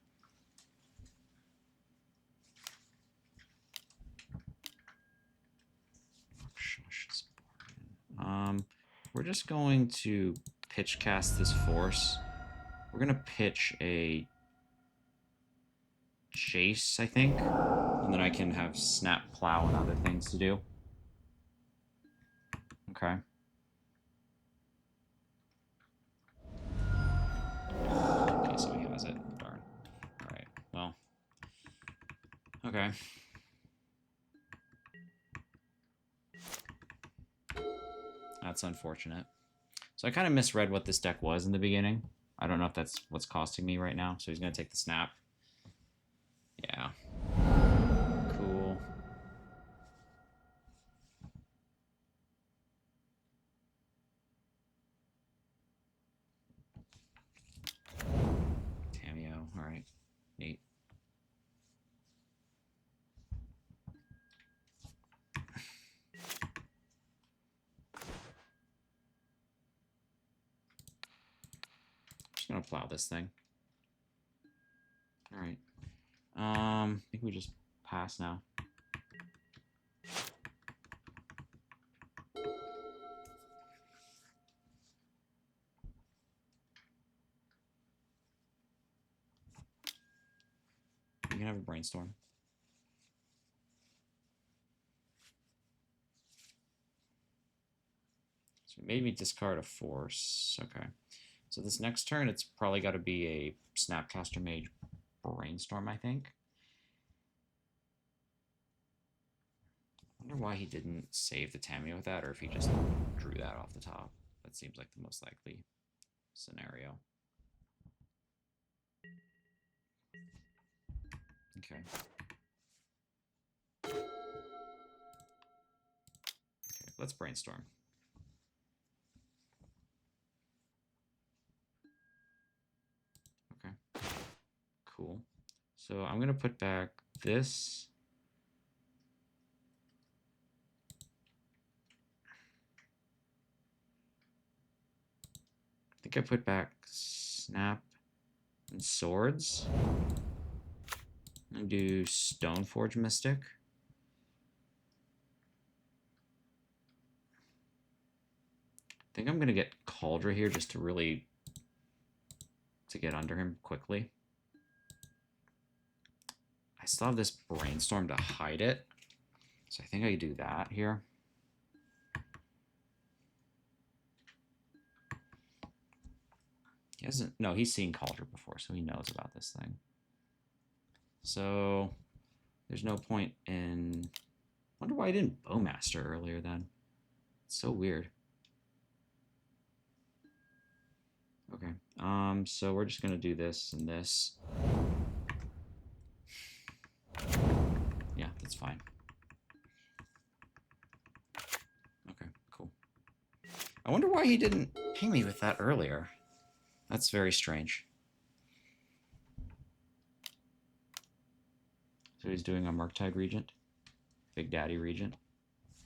We're just going to pitch cast this Force. We're gonna pitch a Chase, I think, and then I can have Snap, Plow, and other things to do. Okay. Okay. That's unfortunate. So I kind of misread what this deck was in the beginning. I don't know if that's what's costing me right now. So he's going to take the snap. Yeah. Cool. Cameo. All right. Neat. Just going to plow this thing. All right. I think we just pass now. You can have a brainstorm. So it made me discard a force. Okay. So this next turn, it's probably got to be a Snapcaster Mage Brainstorm, I think. I wonder why he didn't save the Tamiya with that, or if he just drew that off the top. That seems like the most likely scenario. Okay. Okay, let's brainstorm. Okay. Cool. So I'm going to put back this. I think I put back Snap and Swords. And do Stoneforge Mystic. I think I'm going to get Cauldra here just to really get under him quickly. I still have this Brainstorm to hide it. So I think I do that here. He hasn't, no, he's seen Cauldra before, so he knows about this thing. So there's no point in, I wonder why I didn't Bowmaster earlier then. It's so weird. Okay, so we're just gonna do this and this. Yeah, that's fine. Okay, cool. I wonder why he didn't ping me with that earlier. That's very strange. So he's doing a Murktide Regent. Big Daddy Regent.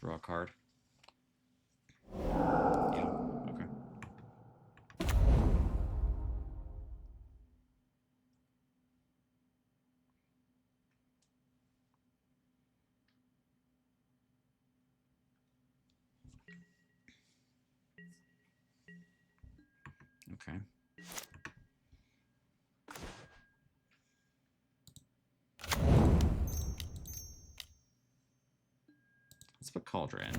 Draw a card. Yeah, okay. Okay. Let's put Cauldra in.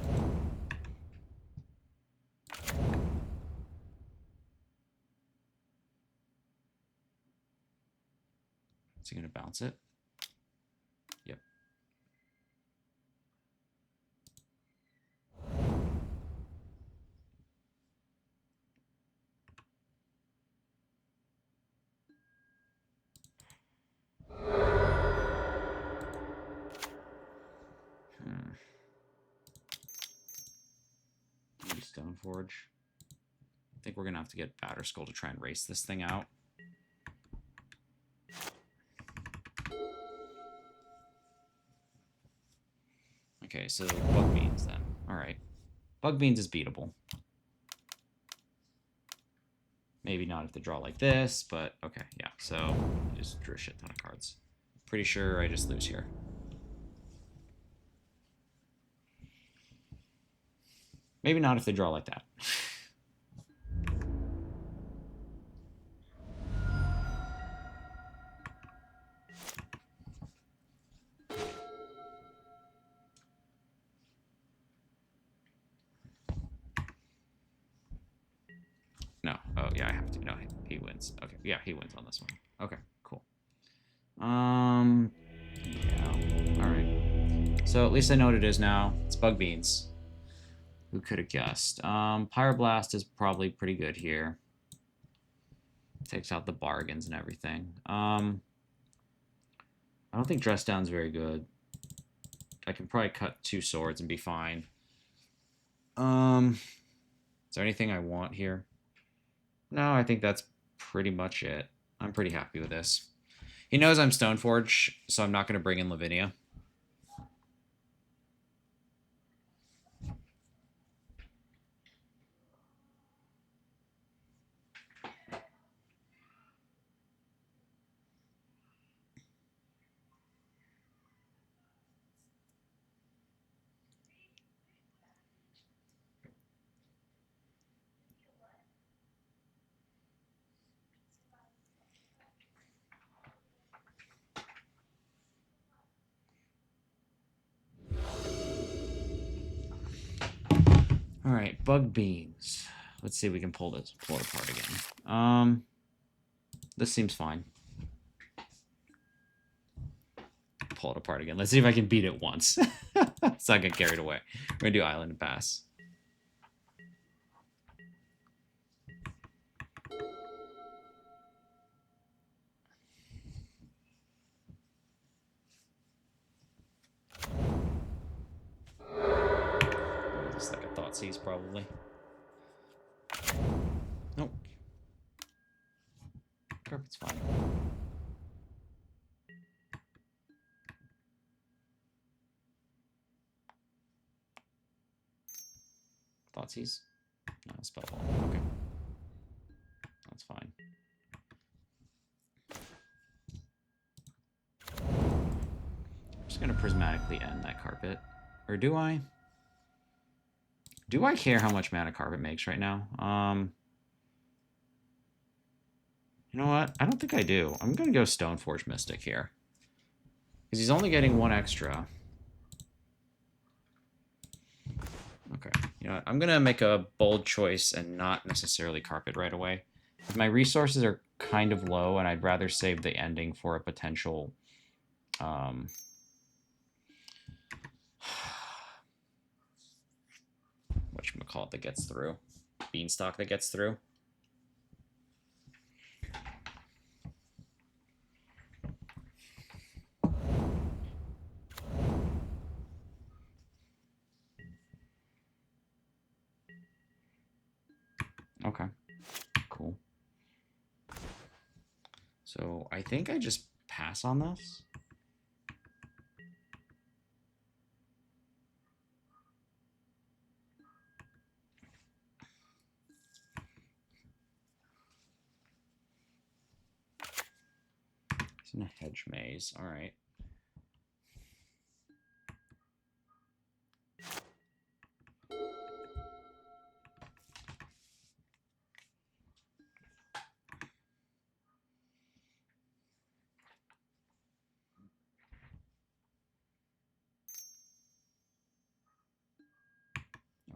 Is he going to bounce it? Yep. Maybe Stoneforge. I think we're going to have to get Batterskull to try and race this thing out. Okay, so Bug Beans then. Alright. Bug Beans is beatable. Maybe not if they draw like this, but okay, yeah. So I just drew a shit ton of cards. Pretty sure I just lose here. Maybe not if they draw like that. No. Oh, yeah, I have to. No, he wins. Okay, yeah, he wins on this one. Okay, cool. Yeah. So at least I know what it is now. It's bug beans. Who could have guessed? Pyroblast is probably pretty good here. Takes out the bargains and everything. I don't think Dress Down's very good. I can probably cut 2 swords and be fine. Is there anything I want here? No, I think that's pretty much it. I'm pretty happy with this. He knows I'm Stoneforge, so I'm not going to bring in Lavinia. All right, bug beans. Let's see if we can pull it apart again. This seems fine. Pull it apart again. Let's see if I can beat it once. So I get carried away. We're gonna do island and pass. Just like a Thoughtseize, probably. Nope. Carpet's fine. Thoughtseize? No, spell ball. Okay. That's fine. I'm just gonna prismatically end that carpet. Or do I? Do I care how much mana carpet makes right now? You know what? I don't think I do. I'm gonna go Stoneforge Mystic here. Because he's only getting 1 extra. Okay. You know what? I'm gonna make a bold choice and not necessarily carpet right away. My resources are kind of low, and I'd rather save the ending for a potential whatchamacallit that gets through. Beanstalk that gets through. Okay. Cool. So I think I just pass on this. It's in a hedge maze. All right.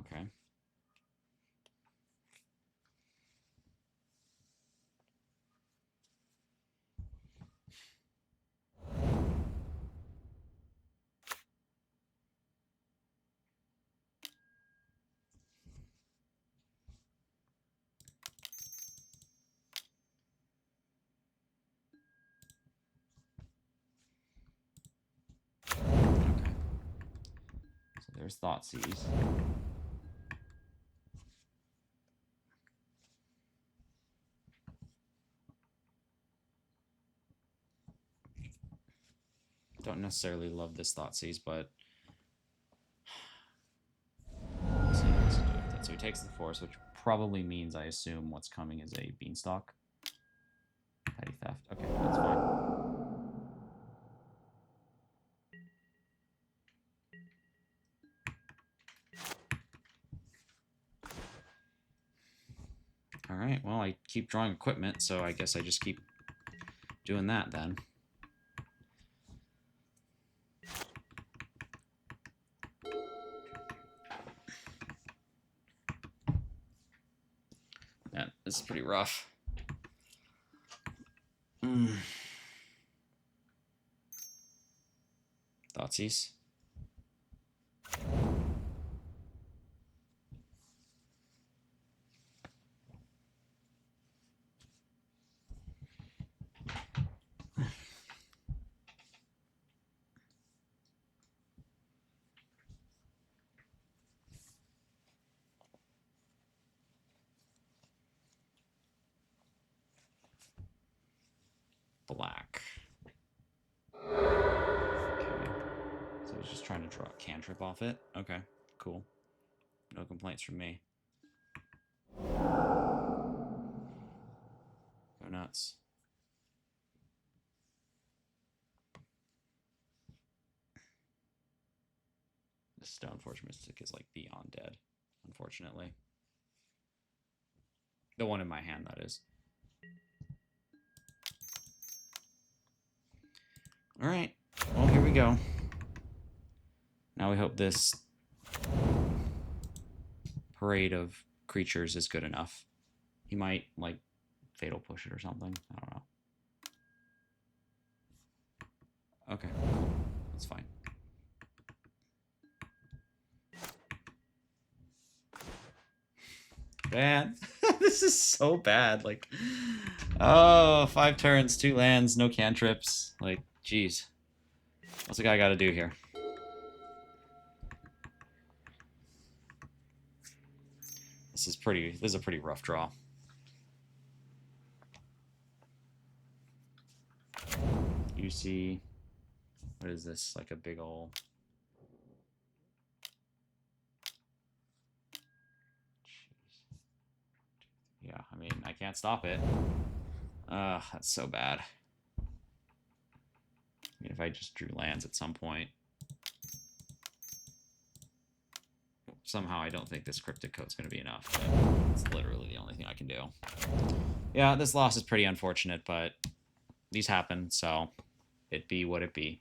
Okay. Okay. So there's Thoughtseize. Don't necessarily love this Thoughtseize, but let's see what else to do with it. So he takes the force, which probably means I assume what's coming is a Beanstalk. Petty theft. Okay, that's fine. All right, well, I keep drawing equipment, so I guess I just keep doing that then. Yeah, this is pretty rough. Thoughtseize. black. Okay. So he's just trying to draw a cantrip off it. Okay, cool. No complaints from me. Go nuts. The Stoneforge Mystic is like beyond dead, unfortunately. The one in my hand, that is. Alright, well, here we go. Now we hope this parade of creatures is good enough. He might, like, fatal push it or something. I don't know. Okay, cool. That's fine. Man, this is so bad. Like, oh, 5 turns, 2 lands, no cantrips. Like, jeez. What's the guy got to do here? This is a pretty rough draw. You see, what is this? Like a big ol'... Yeah, I mean, I can't stop it. Ugh, that's so bad. I mean, if I just drew lands at some point. Somehow I don't think this Cryptic Coat's going to be enough, but it's literally the only thing I can do. Yeah, this loss is pretty unfortunate, but these happen, so it be what it be.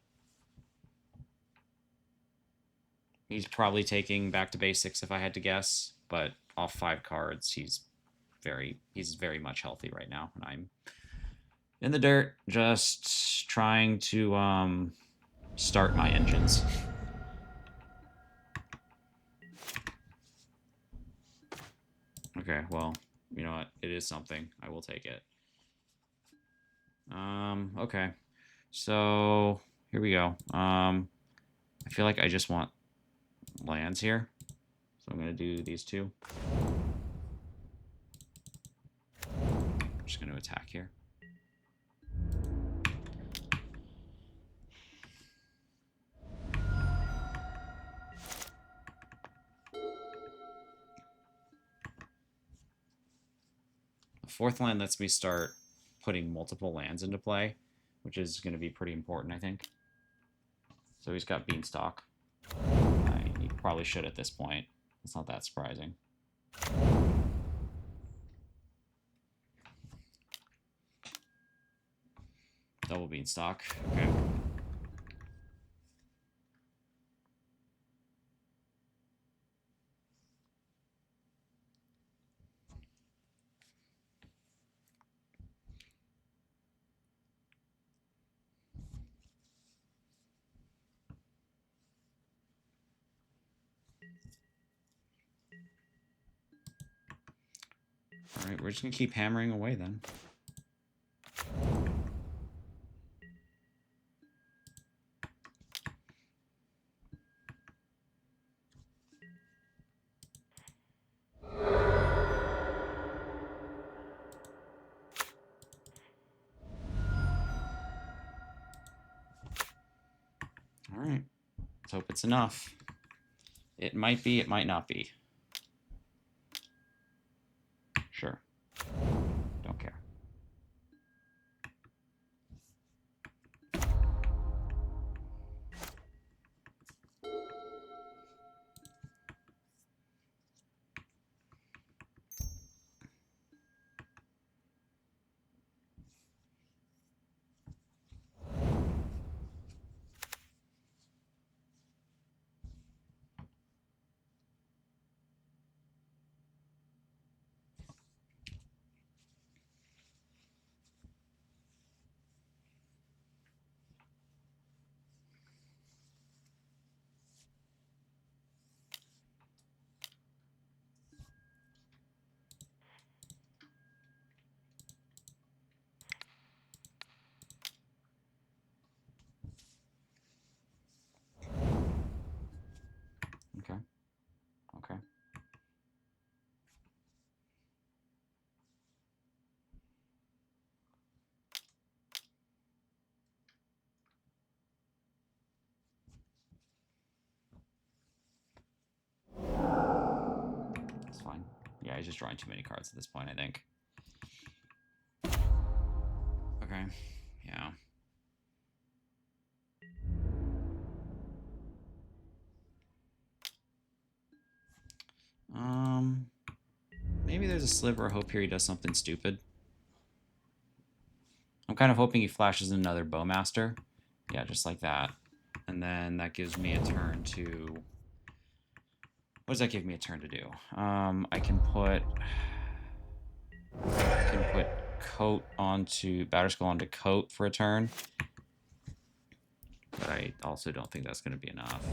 He's probably taking back to basics if I had to guess, but off 5 cards, he's very much healthy right now, and I'm in the dirt just trying to start my engines. Okay, well, you know what? It is something. I will take it. Okay. So, here we go. I feel like I just want lands here. So I'm going to do these 2. I'm just going to attack here. The 4th land lets me start putting multiple lands into play, which is going to be pretty important, I think. So he's got Beanstalk. He probably should at this point. It's not that surprising. Double Beanstalk. Okay. Alright, we're just going to keep hammering away then. Alright, let's hope it's enough. It might be, it might not be. Sure. Don't care. he's just drawing too many cards at this point, I think. Okay, yeah. Maybe there's a sliver of hope here he does something stupid. I'm kind of hoping he flashes another Bowmaster. Yeah, just like that. And then that gives me a turn to... What does that give me a turn to do? I can put Coat onto... Batterskull onto Coat for a turn. But I also don't think that's going to be enough.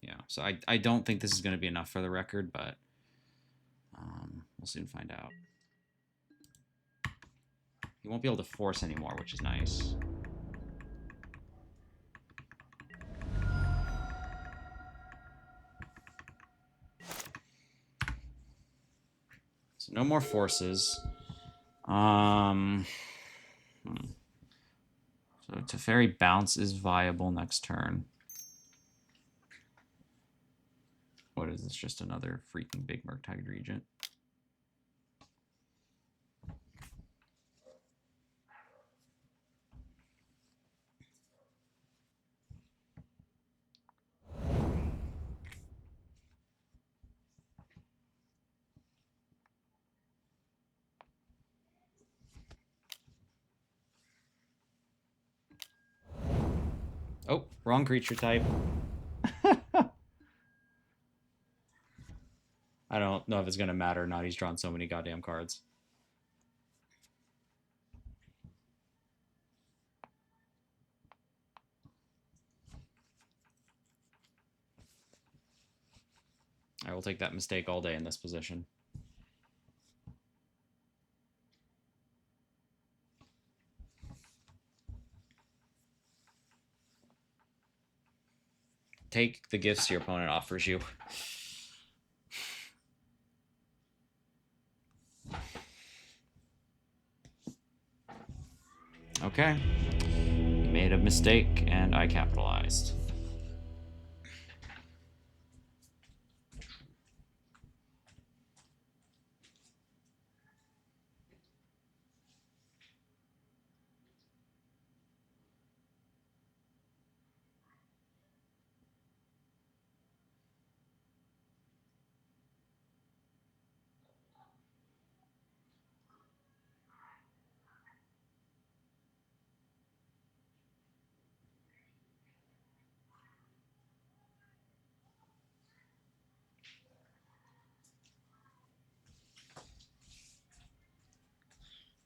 Yeah, so I don't think this is going to be enough for the record, but we'll soon find out. He won't be able to force anymore, which is nice. So no more forces. So Teferi bounce is viable next turn. What is this? Just another freaking big Murktide Regent. Oh, wrong creature type. I don't know if it's going to matter or not. He's drawn so many goddamn cards. I will take that mistake all day in this position. Take the gifts your opponent offers you. Okay. He made a mistake, and I capitalized.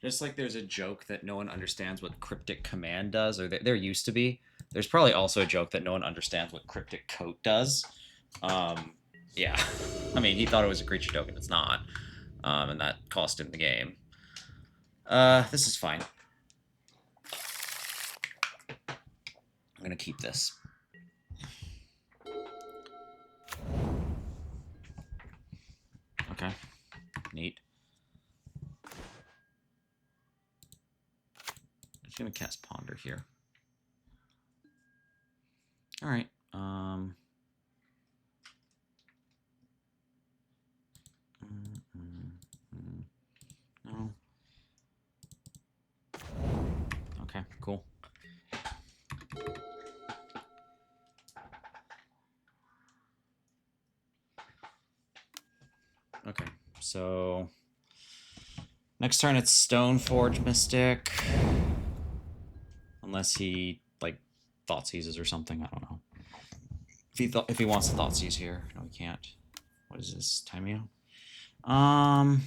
Just like there's a joke that no one understands what Cryptic Command does, or there used to be. There's probably also a joke that no one understands what Cryptic Coat does. Yeah. I mean, he thought it was a creature token. It's not. And that cost him the game. This is fine. I'm going to keep this. Okay. Neat. I'm just going to cast Ponder here. All right. No. Okay, cool. Okay, so next turn it's Stoneforge Mystic. Unless he like thought seizes or something, I don't know. If he wants to thought seize here, no, he can't. What is this, Timeo? I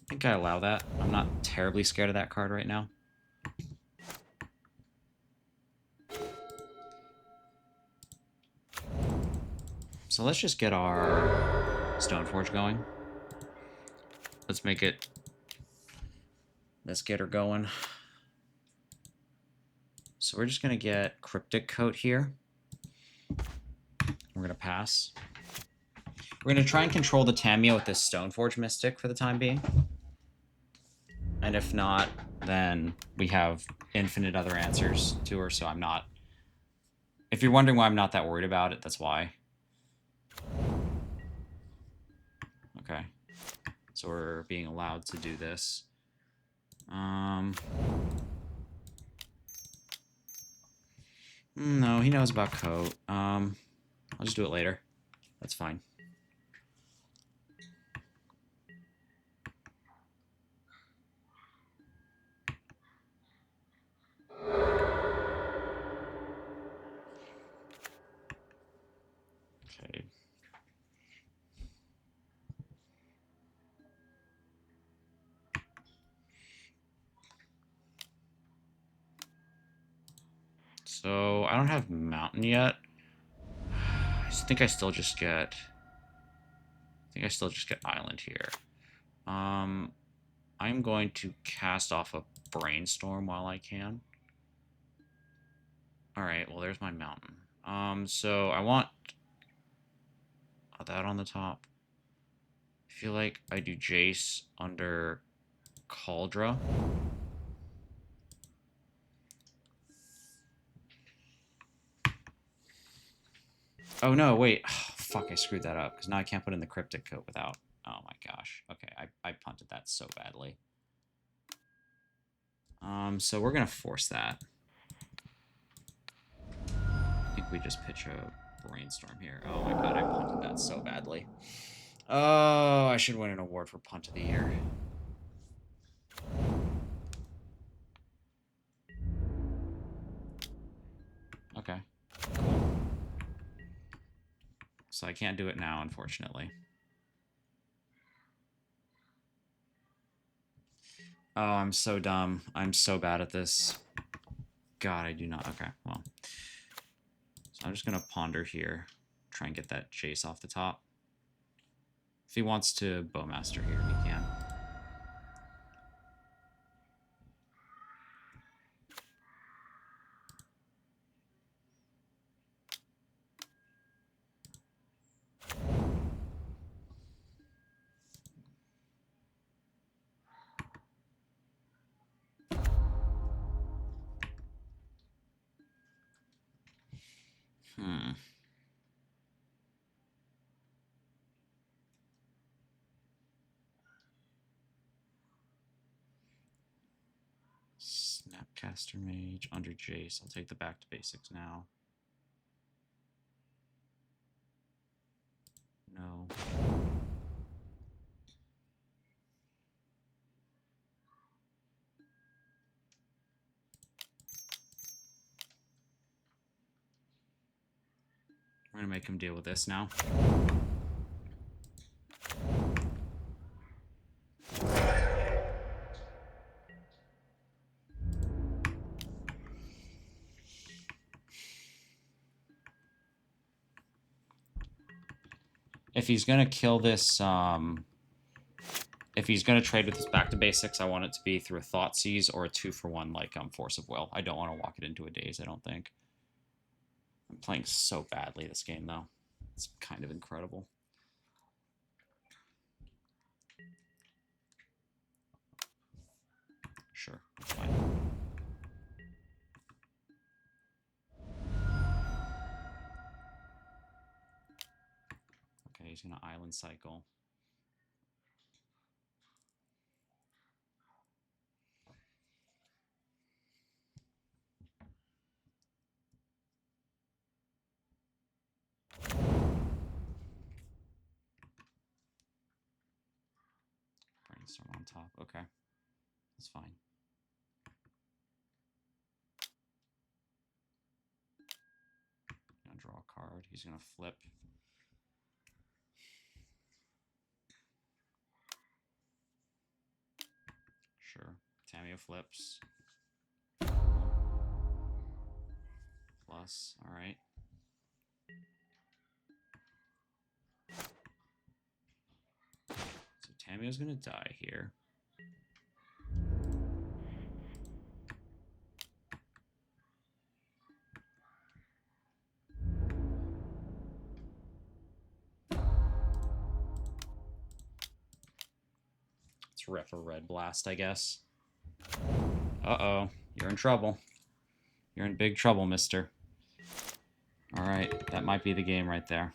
think I allow that. I'm not terribly scared of that card right now. So let's just get our Stoneforge going. Let's make it... Let's get her going. So we're just going to get Cryptic Coat here. We're going to pass. We're going to try and control the Tamio with this Stoneforge Mystic for the time being. And if not, then we have infinite other answers to her, so I'm not... If you're wondering why I'm not that worried about it, that's why. Okay. So we're being allowed to do this. No, he knows about coat. I'll just do it later. That's fine. Okay. So I don't have mountain yet. I think I still just get... island here. I'm going to cast off a brainstorm while I can. Alright, well there's my mountain. So I want that on the top. I feel like I do Jace under Cauldra. Oh no, wait. Oh, fuck, I screwed that up, because now I can't put in the Cryptic Coat without... Oh my gosh. Okay, I punted that so badly. So we're gonna force that. I think we just pitch a brainstorm here. Oh my god, I punted that so badly. Oh, I should win an award for Punt of the Year. Okay. Cool. So I can't do it now, unfortunately. Oh, I'm so dumb. I'm so bad at this. God, I do not. Okay, well. So I'm just going to ponder here. Try and get that chase off the top. If he wants to Bowmaster here, he can. Snapcaster Mage under Jace. I'll take the back to basics now. No. We're gonna make him deal with this now. If he's gonna kill this, if he's gonna trade with his back to basics, I want it to be through a Thoughtseize or a 2-for-1 like Force of Will. I don't want to walk it into a daze, I don't think. I'm playing so badly this game though. It's kind of incredible. Sure, that's fine. Okay, he's gonna Island Cycle. Brainstorm on top. Okay, that's fine. Gonna draw a card. He's gonna flip. Sure. Tamio flips. Plus, all right. So Tamio's gonna die here. Just ref a red blast, I guess. Uh-oh. You're in trouble. You're in big trouble, mister. Alright, that might be the game right there.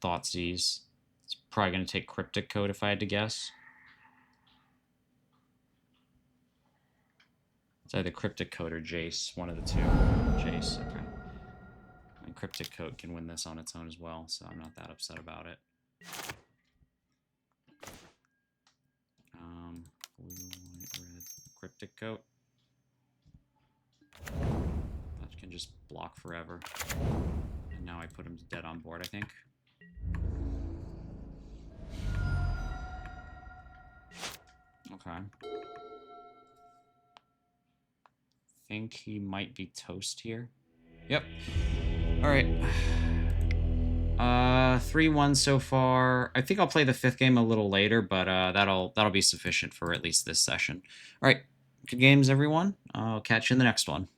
Thoughtseize. It's probably going to take Cryptic Code if I had to guess. It's either Cryptic Code or Jace, one of the two. Jace, okay. And Cryptic Code can win this on its own as well, so I'm not that upset about it. Blue, white, red, Cryptic Coat. That can just block forever. And now I put him dead on board, I think. Okay. Think he might be toast here. Yep. All right. 3-1 so far. I think I'll play the 5th game a little later, but that'll be sufficient for at least this session. All right. Good games, everyone. I'll catch you in the next one.